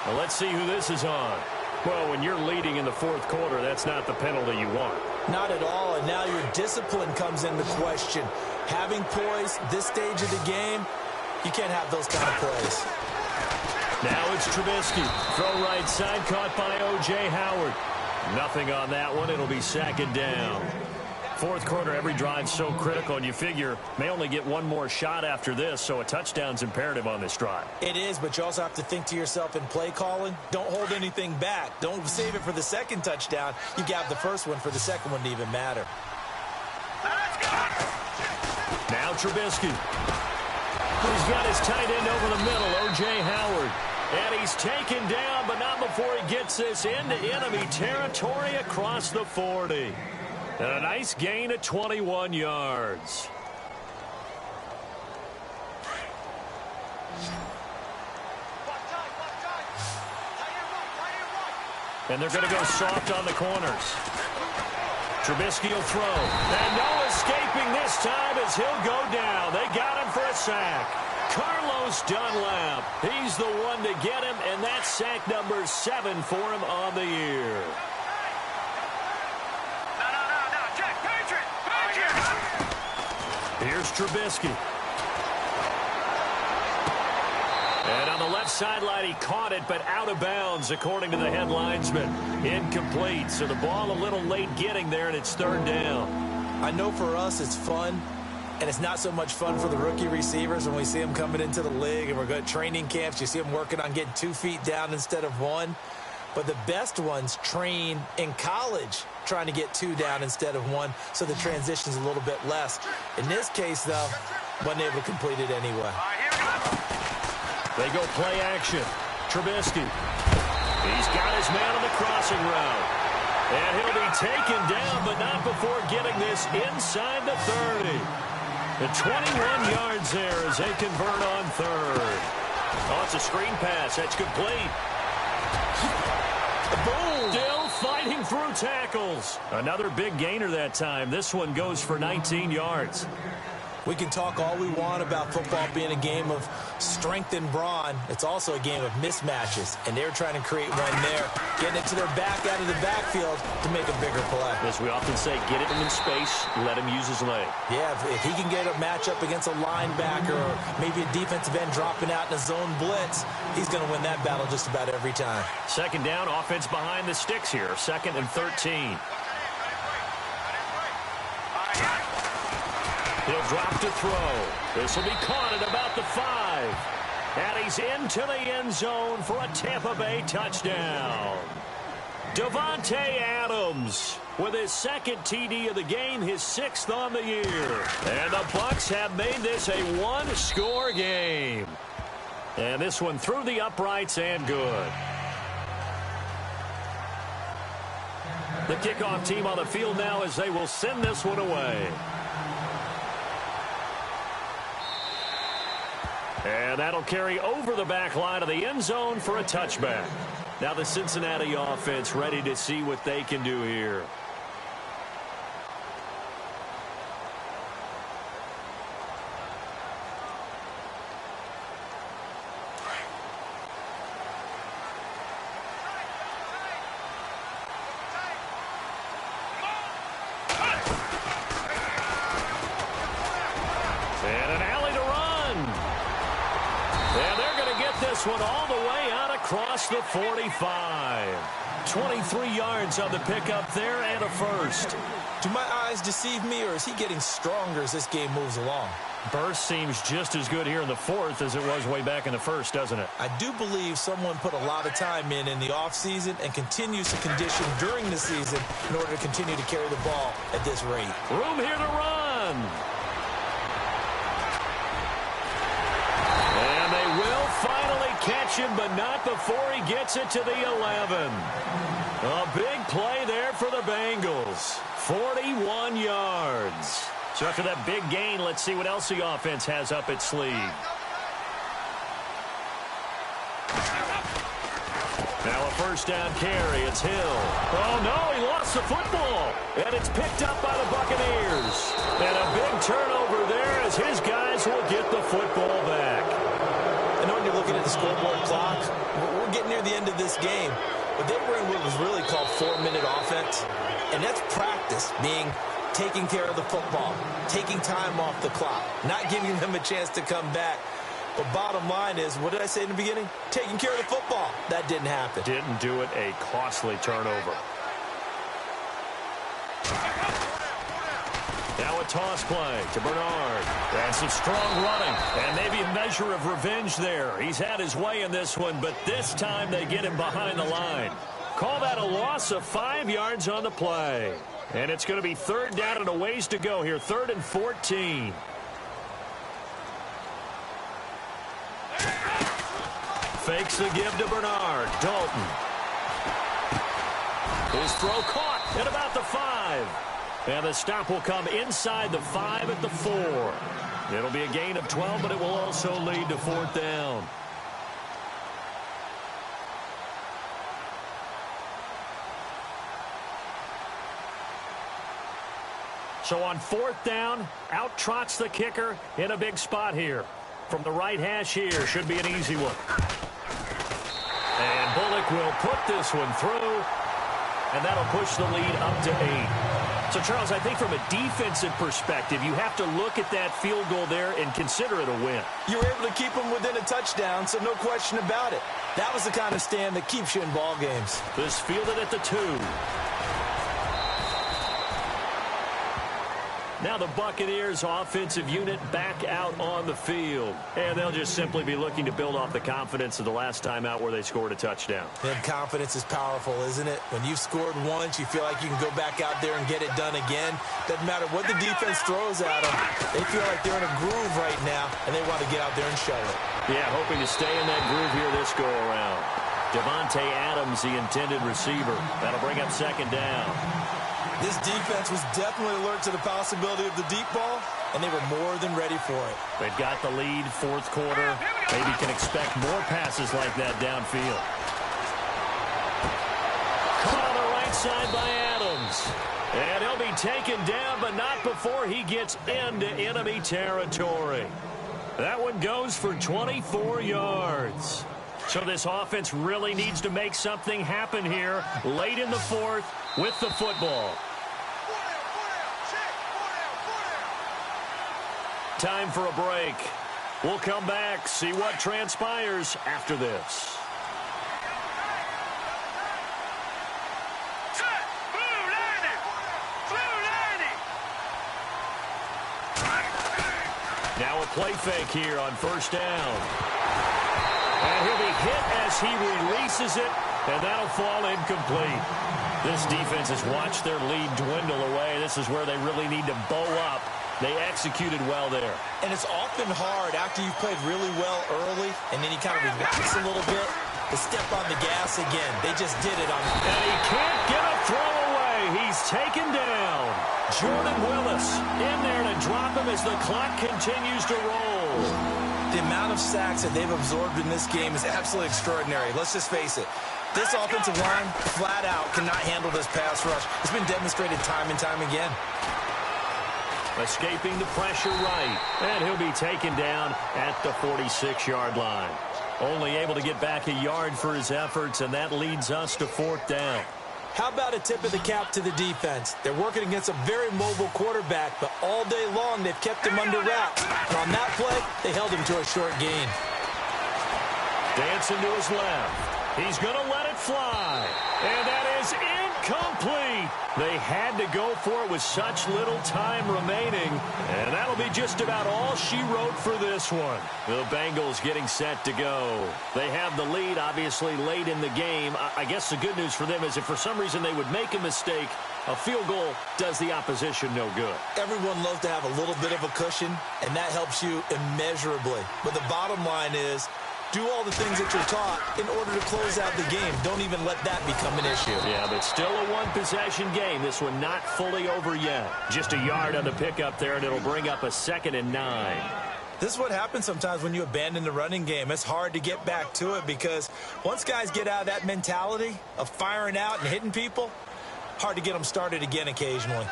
Well, let's see who this is on. Well, when you're leading in the fourth quarter, that's not the penalty you want. Not at all, and now your discipline comes into question. Having poise this stage of the game, you can't have those kind of plays. Now it's Trubisky. Throw right side, caught by O.J. Howard. Nothing on that one. It'll be second down. Fourth quarter, every drive's so critical, and you figure may only get one more shot after this, so a touchdown's imperative on this drive. It is, but you also have to think to yourself in play calling, don't hold anything back. Don't save it for the second touchdown. You got the first one for the second one to even matter. Now Trubisky. He's got his tight end over the middle, O.J. Howard. And he's taken down, but not before he gets this into enemy territory across the 40. And a nice gain of 21 yards. And they're going to go soft on the corners. Trubisky will throw. And no escaping this time as he'll go down. They got him for a sack. Carlos Dunlap. He's the one to get him, and that's sack number 7 for him on the year. Here's Trubisky. And on the left sideline, he caught it, but out of bounds, according to the head linesman. Incomplete, so the ball a little late getting there, and it's third down. I know for us it's fun, and it's not so much fun for the rookie receivers when we see them coming into the league, and we're going to training camps. You see them working on getting 2 feet down instead of 1. But the best ones train in college trying to get 2 down instead of 1, so the transition's a little bit less. In this case, though, wasn't able to complete it anyway. They go play action. Trubisky. He's got his man on the crossing route. And he'll be taken down, but not before getting this inside the 30. The 21 yards there as they convert on third. Oh, it's a screen pass. That's complete. Boom! Still fighting through tackles. Another big gainer that time. This one goes for 19 yards. We can talk all we want about football being a game of strength and brawn. It's also a game of mismatches, and they're trying to create one there, getting it to their back out of the backfield to make a bigger play. As we often say, get it in space, let him use his leg. Yeah, if he can get a matchup against a linebacker or maybe a defensive end dropping out in a zone blitz, he's going to win that battle just about every time. Second down, offense behind the sticks here, 2nd and 13. He'll drop to throw. This will be caught at about the 5. And he's into the end zone for a Tampa Bay touchdown. Davante Adams with his 2nd TD of the game, his 6th on the year. And the Bucs have made this a one-score game. And this one through the uprights and good. The kickoff team on the field now as they will send this one away. And that'll carry over the back line of the end zone for a touchback. Now the Cincinnati offense ready to see what they can do here. And an alley to run. And they're going to get this one all the way out across the 45. 23 yards on the pickup there and a first. Do my eyes deceive me, or is he getting stronger as this game moves along? Burst seems just as good here in the fourth as it was way back in the first, doesn't it? I do believe someone put a lot of time in the offseason and continues to condition during the season in order to continue to carry the ball at this rate. Room here to run. And they will finally catch him, but not before he gets it to the 11. A big play there for the Bengals. 41 yards. So after that big gain, let's see what else the offense has up its sleeve. Now a first down carry. It's Hill. Oh, no, he lost the football. And it's picked up by the Buccaneers. And a big turnover there as his guys will get the football back. I know when you're looking at the scoreboard clock, we're getting near the end of this game. But they were in what was really called 4-minute offense. And that's practice, being taking care of the football, taking time off the clock, not giving them a chance to come back. But bottom line is, what did I say in the beginning? Taking care of the football. That didn't happen. Didn't do it. A costly turnover. Now a toss play to Bernard. And some strong running. And maybe a measure of revenge there. He's had his way in this one, but this time they get him behind the line. Call that a loss of 5 yards on the play. And it's going to be third down and a ways to go here. 3rd and 14. Fakes the give to Bernard. Dalton. His throw caught at about the 5. And the stop will come inside the 5 at the 4. It'll be a gain of 12, but it will also lead to 4th down. So on 4th down, out trots the kicker in a big spot here. From the right hash here, should be an easy one. And Bullock will put this one through, and that'll push the lead up to 8. So, Charles, I think from a defensive perspective, you have to look at that field goal there and consider it a win. You were able to keep them within a touchdown, so no question about it. That was the kind of stand that keeps you in ball games. This fielded at the 2. Now the Buccaneers offensive unit back out on the field. And they'll just simply be looking to build off the confidence of the last time out where they scored a touchdown. And confidence is powerful, isn't it? When you've scored once, you feel like you can go back out there and get it done again. Doesn't matter what the defense throws at them. They feel like they're in a groove right now, and they want to get out there and show it. Yeah, hoping to stay in that groove here this go-around. Devontae Adams, the intended receiver. That'll bring up 2nd down. This defense was definitely alert to the possibility of the deep ball, and they were more than ready for it. They've got the lead, 4th quarter. Maybe can expect more passes like that downfield. Caught on the right side by Adams. And he'll be taken down, but not before he gets into enemy territory. That one goes for 24 yards. So this offense really needs to make something happen here late in the 4th with the football. Time for a break. We'll come back, see what transpires after this. Now a play fake here on 1st down. And he'll be hit as he releases it, and that'll fall incomplete. This defense has watched their lead dwindle away. This is where they really need to bow up. They executed well there. And it's often hard after you've played really well early, and then you kind of relax a little bit, to step on the gas again. They just did it on the... And he can't get a throw away. He's taken down. Jordan Willis in there to drop him as the clock continues to roll. The amount of sacks that they've absorbed in this game is absolutely extraordinary. Let's just face it. This offensive line, flat out, cannot handle this pass rush. It's been demonstrated time and time again. Escaping the pressure right, and he'll be taken down at the 46-yard line. Only able to get back a yard for his efforts, and that leads us to 4th down. How about a tip of the cap to the defense? They're working against a very mobile quarterback, but all day long they've kept him under wraps. And on that play, they held him to a short gain. Dancing to his left. He's going to let it fly. And that is incomplete. They had to go for it with such little time remaining. And that'll be just about all she wrote for this one. The Bengals getting set to go. They have the lead, obviously, late in the game. I guess the good news for them is if for some reason they would make a mistake, a field goal does the opposition no good. Everyone loves to have a little bit of a cushion, and that helps you immeasurably. But the bottom line is, do all the things that you're taught in order to close out the game. Don't even let that become an issue. Yeah, but still a one-possession game. This one not fully over yet. Just a yard on the pickup there, and it'll bring up a 2nd and 9. This is what happens sometimes when you abandon the running game. It's hard to get back to it because once guys get out of that mentality of firing out and hitting people, hard to get them started again occasionally.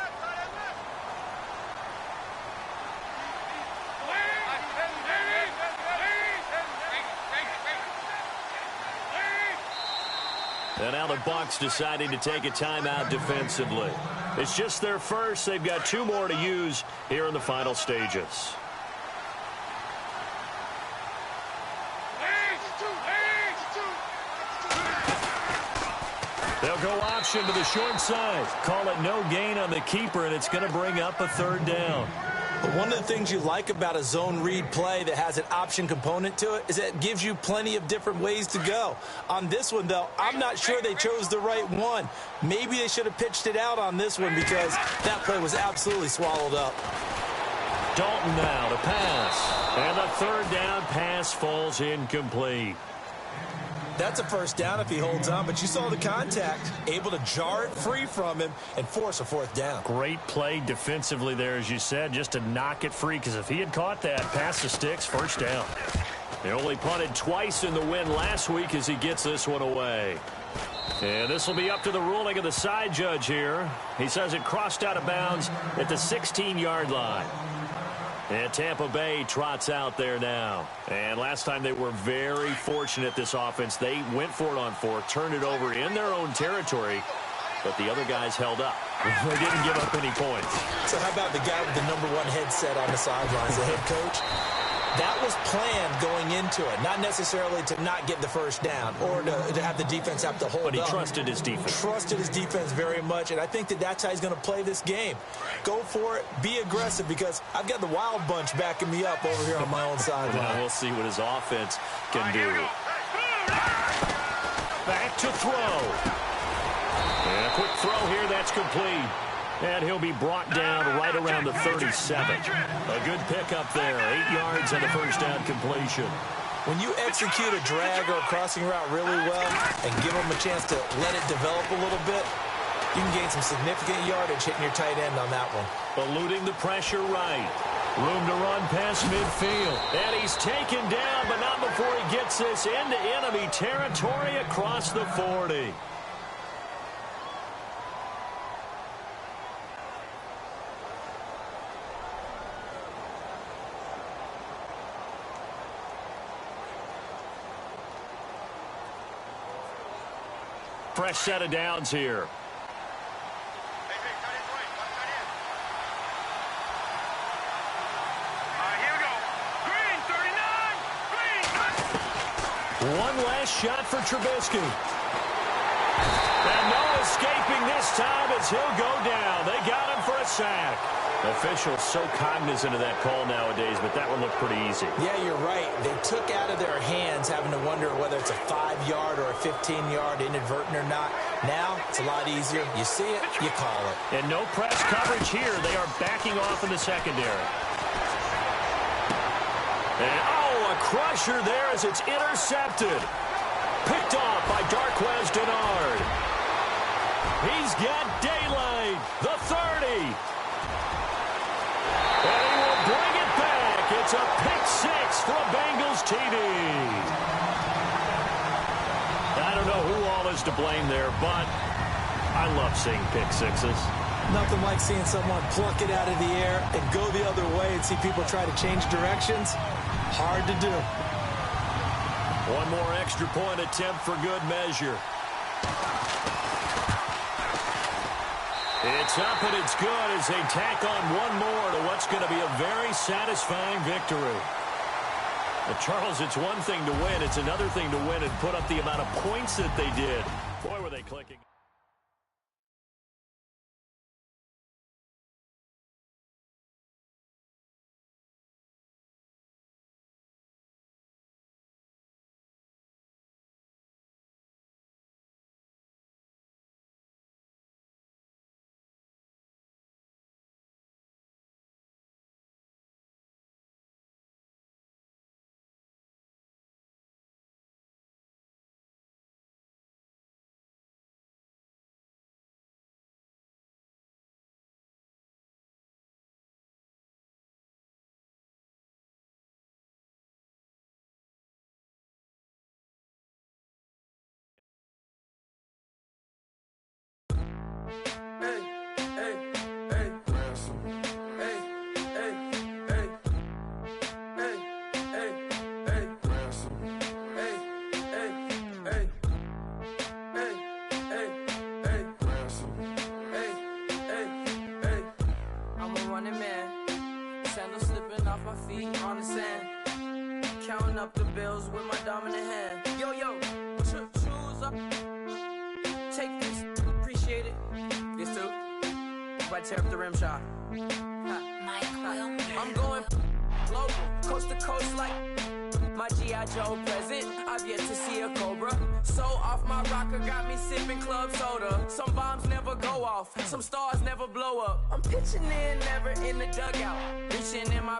And now the Bucs deciding to take a timeout defensively. It's just their first. They've got 2 more to use here in the final stages. They'll go option to the short side. Call it no gain on the keeper, and it's going to bring up a 3rd down. But one of the things you like about a zone read play that has an option component to it is that it gives you plenty of different ways to go. On this one, though, I'm not sure they chose the right one. Maybe they should have pitched it out on this one because that play was absolutely swallowed up. Dalton now to pass. And the 3rd down pass falls incomplete. That's a 1st down if he holds on, but you saw the contact, able to jar it free from him and force a 4th down. Great play defensively there, as you said, just to knock it free, because if he had caught that, pass the sticks, 1st down. They only punted twice in the win last week as he gets this one away. And this will be up to the ruling of the side judge here. He says it crossed out of bounds at the 16-yard line. And Tampa Bay trots out there now. And last time they were very fortunate, this offense. They went for it on 4th, turned it over in their own territory, but the other guys held up. They didn't give up any points. So how about the guy with the #1 headset on the sidelines, the head coach? That was planned going into it, not necessarily to not get the 1st down or to have the defense have to hold up. But he trusted his defense. Trusted his defense very much, and I think that that's how he's going to play this game. Go for it, be aggressive, because I've got the wild bunch backing me up over here on my own sideline. Well, we'll see what his offense can do. Back to throw. And a quick throw here, that's complete. And he'll be brought down right around the 37. A good pickup there. 8 yards on the 1st down completion. When you execute a drag or a crossing route really well and give them a chance to let it develop a little bit, you can gain some significant yardage hitting your tight end on that one. Eluding the pressure right. Room to run past midfield. And he's taken down, but not before he gets this into enemy territory across the 40. Fresh set of downs here. Here we go. Green, 39. Green. One last shot for Trubisky. And no escaping this time as he'll go down. They got him for a sack. Officials so cognizant of that call nowadays, but that one looked pretty easy. Yeah, you're right. They took out of their hands having to wonder whether it's a 5-yard or a 15-yard inadvertent or not. Now, it's a lot easier. You see it, you call it. And no press coverage here. They are backing off in the secondary. And, a crusher there as it's intercepted. Picked off by Darquez Denard. He's got daylight. The 30. And he will bring it back. It's a pick 6 for a Bengals TD. I don't know who all is to blame there, but I love seeing pick sixes. Nothing like seeing someone pluck it out of the air and go the other way and see people try to change directions. Hard to do. One more extra point attempt for good measure. It's up and it's good as they tack on one more to what's going to be a very satisfying victory. But Charles, it's one thing to win. It's another thing to win and put up the amount of points that they did. Boy, were they clicking. Counting up the bills with my dominant hand. Yo, choose up. Take this, appreciate it. This too. Right, tear up the rim shot. I'm going global, coast to coast like my G.I. Joe present. I've yet to see a Cobra. So off my rocker got me sipping club soda. Some bombs never go off, some stars never blow up. I'm pitching in, never in the dugout. Reaching in my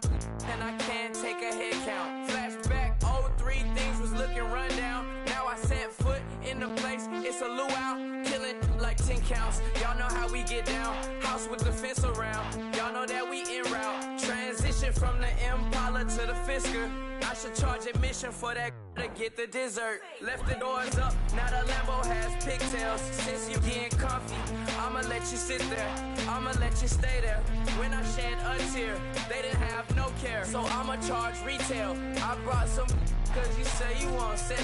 and I can't take a head count. Flashback, 03, things was looking run down. Now I set foot in the place, it's a luau. Killing like 10 counts, y'all know how we get down. House with the fence around, y'all know that we en route. Transition from the Impala to the Fisker. I should charge admission for that to get the dessert. Left the doors up, now the Lambo has pigtails. Since you getting comfy, I'ma let you sit there, I'ma let you stay there. When I shed a tear, they didn't have no care, so I'ma charge retail. I brought some cause you say you want sick.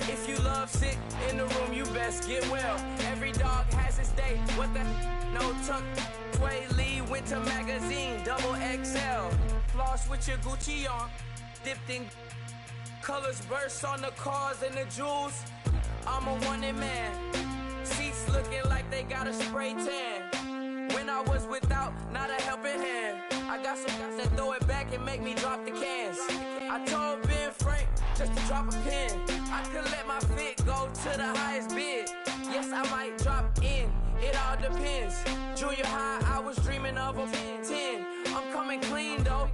If you love sick in the room, you best get well. Every dog has its day, what the no tuck. Sway Lee, Winter Magazine, double XL. Floss with your Gucci on, dipped in colors burst on the cars and the jewels. I'm a wanted man. Seats looking like they got a spray tan. When I was without, not a helping hand. I got some guys that throw it back and make me drop the cans. I told Ben Frank just to drop a pin. I could let my fit go to the highest bid. Yes, I might drop in. It all depends. Junior high, I was dreaming of a 10. I'm coming clean though.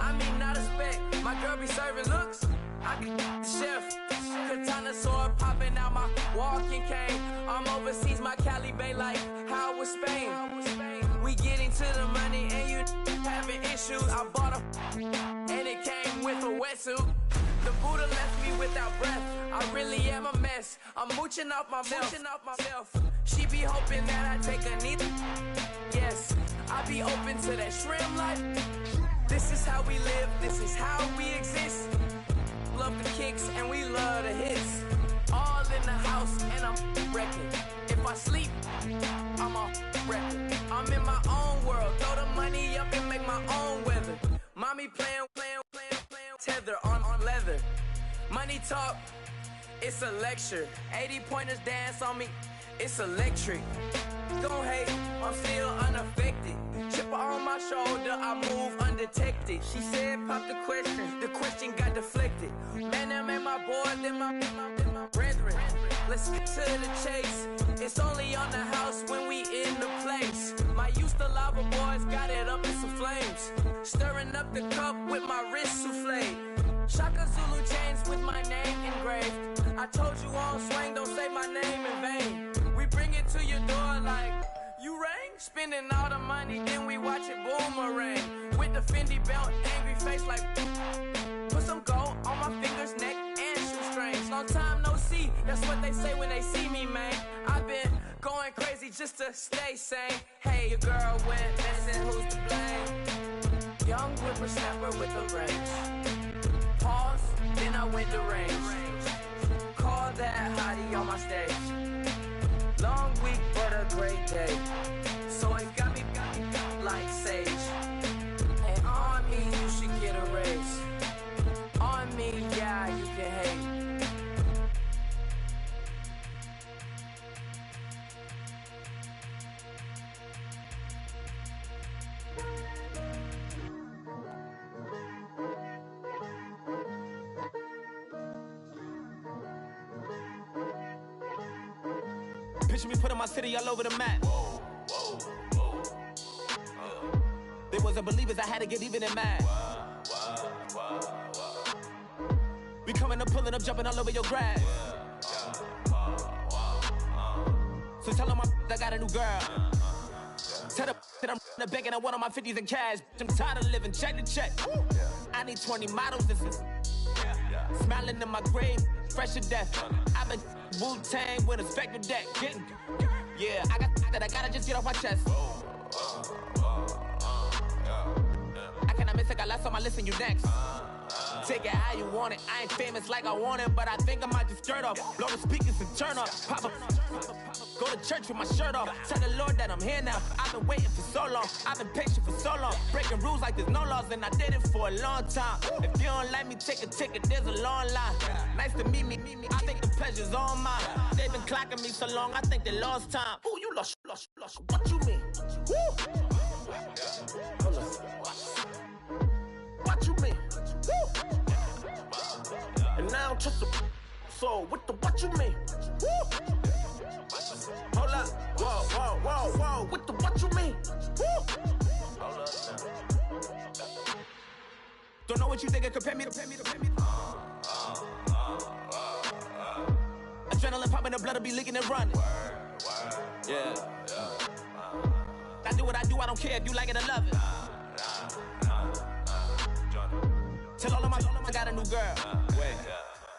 I mean, not a spec. My girl be serving looks. I can the chef. Katana sword popping out my walking cane. I'm overseas, my Cali Bay like how was Spain. We getting to the money and you having issues. I bought a and it came with a wetsuit. The Buddha left me without breath. I really am a mess. I'm mooching off myself. She be hoping that I take a knee. Yes, I be open to that shrimp life. This is how we live, this is how we exist. Love the kicks and we love the hits. All in the house and I'm wrecking. If I sleep, I'm a wrecking. I'm in my own world, throw the money up and make my own weather. Mommy playing tether on leather. Money talk, it's a lecture. 80 pointers dance on me, it's electric. Don't hate, I'm still unaffected. Chipper on my shoulder, I move undetected. She said pop the question got deflected. Man, that made my boy, then my brethren. Let's get to the chase. It's only on the house when we in the place. My used to lava boys got it up in some flames. Stirring up the cup with my wrist souffle. Shaka Zulu chains with my name engraved. I told you on swing, don't say my name in vain. We bring it to your door like, you rang? Spending all the money, then we watch it boomerang. With the Fendi belt, angry face like, put some gold on my finger time no see. That's what they say when they see me, man. I've been going crazy just to stay sane. Hey, your girl went missing, who's to blame? Young whippersnapper with a range. Pause, then I went to range. Call that hottie on my stage. Long week, but a great day. So it got me like sage. And on me, you should get a raise. On me, yeah, you can hate. Picture me putting my city all over the map. They wasn't believers, I had to get even and mad. We coming up, pulling up, jumping all over your grass. So tell them I got a new girl. Tell them that I'm in the bank and I want all my 50s in cash. I'm tired of living check to check. I need 20 models, this is smiling in my grave, fresh to death. I've been Wu-Tang with a spectral deck. Getting, yeah, I got that, I gotta just get off my chest. I cannot miss it, got last on my list and you next. Take it how you want it, I ain't famous like I want it, but I think I might just skirt off. Blow the speakers and turn off. Pop up, go to church with my shirt off. Tell the Lord that I'm here now. I've been waiting for so long, I've been patient for so long. Breaking rules like there's no laws, and I did it for a long time. If you don't like me, take a ticket, there's a long line. Nice to meet me, I think the pleasure's all mine. They've been clocking me so long, I think they lost time. Ooh, you lost, what you mean? Woo! Hold up. What you mean? Woo! And now trust the so what the what you mean? Woo! Hold up, whoa, what the what you mean? Woo! Hold up now. Don't know what you think it compare me to. Adrenaline popping, the blood will be leaking and running. Yeah. I do what I do, I don't care if you like it or love it. Tell all of my I got a new girl. Wait.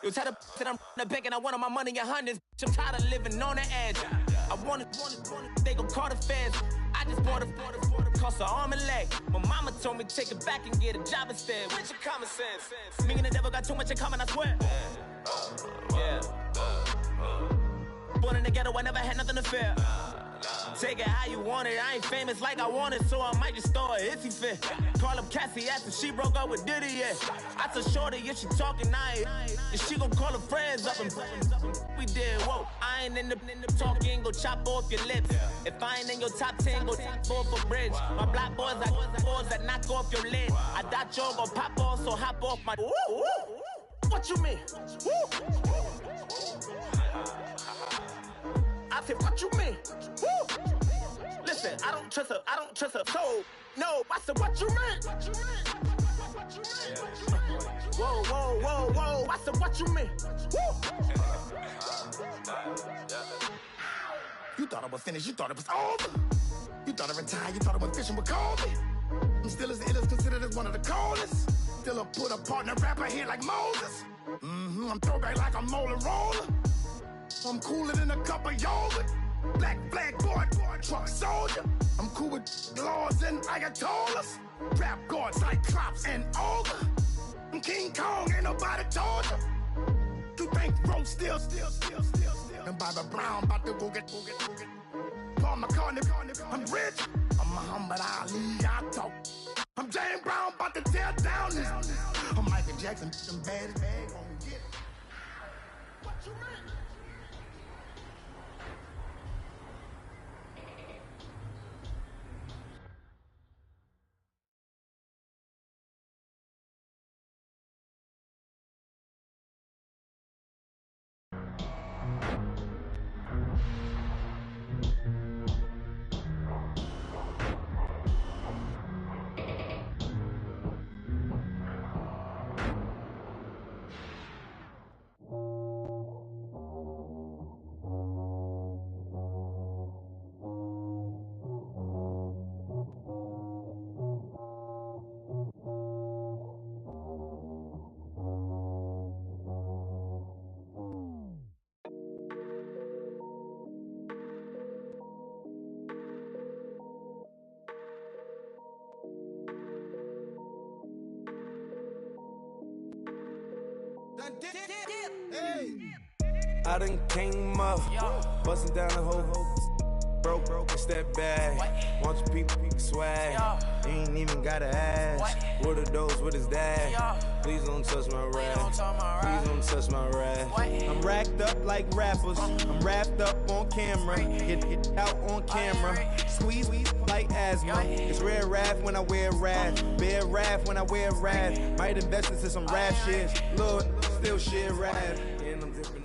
You tell the that I'm in the bank and I want all my money in hundreds. I'm tired of living on the edge. I want it, they gon' call the feds. I just bought a cost an arm and leg. My mama told me take it back and get a job instead. Where's your common sense? Me and the devil got too much in common, I swear. Yeah. Born in the ghetto, I never had nothing to fear. Take it how you want it, I ain't famous like I want it, so I might just throw a hissy fit. Call up Cassie after she broke up with Diddy, yeah. I told Shorty if she talking, and she gon' call her friends up and we did, whoa. I ain't in the talking, go chop off your lips. If I ain't in your top 10, go fall for bridge. My black boys like boys that knock off your lid. I thought y'all gon' pop off, so hop off my. What you mean? I said, what you mean? Woo! Listen, I don't trust her. So, no, I said, what you mean? Whoa. I said, what you mean? Woo! You thought I was finished, you thought it was over. You thought I retired, you thought I went fishing with Kobe. I'm still as ill as considered as one of the coldest. Still a put a partner rapper here like Moses. I'm throwback like a molar roller. I'm cooler than a cup of yogurt. Black flag boy, truck soldier. I'm cool with laws and Ayatollahs. Rap god, Cyclops and Ogre. I'm King Kong, ain't nobody told you. You think Rose still. And Bobby Brown about to go get. Paul McCartney, I'm rich. I'm Muhammad Ali, I talk. I'm James Brown, about to tear down this. I'm Michael Jackson, I'm bad as bad, gonna get it. What you mean? I done came up, bustin' down the whole broke, it's that bag. Want your people swag, you ain't even gotta ask. What are those, what is that? Please don't touch my rap, please don't touch my rap. I'm racked up like rappers, I'm wrapped up on camera. Get out on camera, squeeze like asthma. It's rare wrath when I wear wrath, bare wrath when I wear wrath. Might invest into some rap shit, Lord, still shit rap. And I'm dipping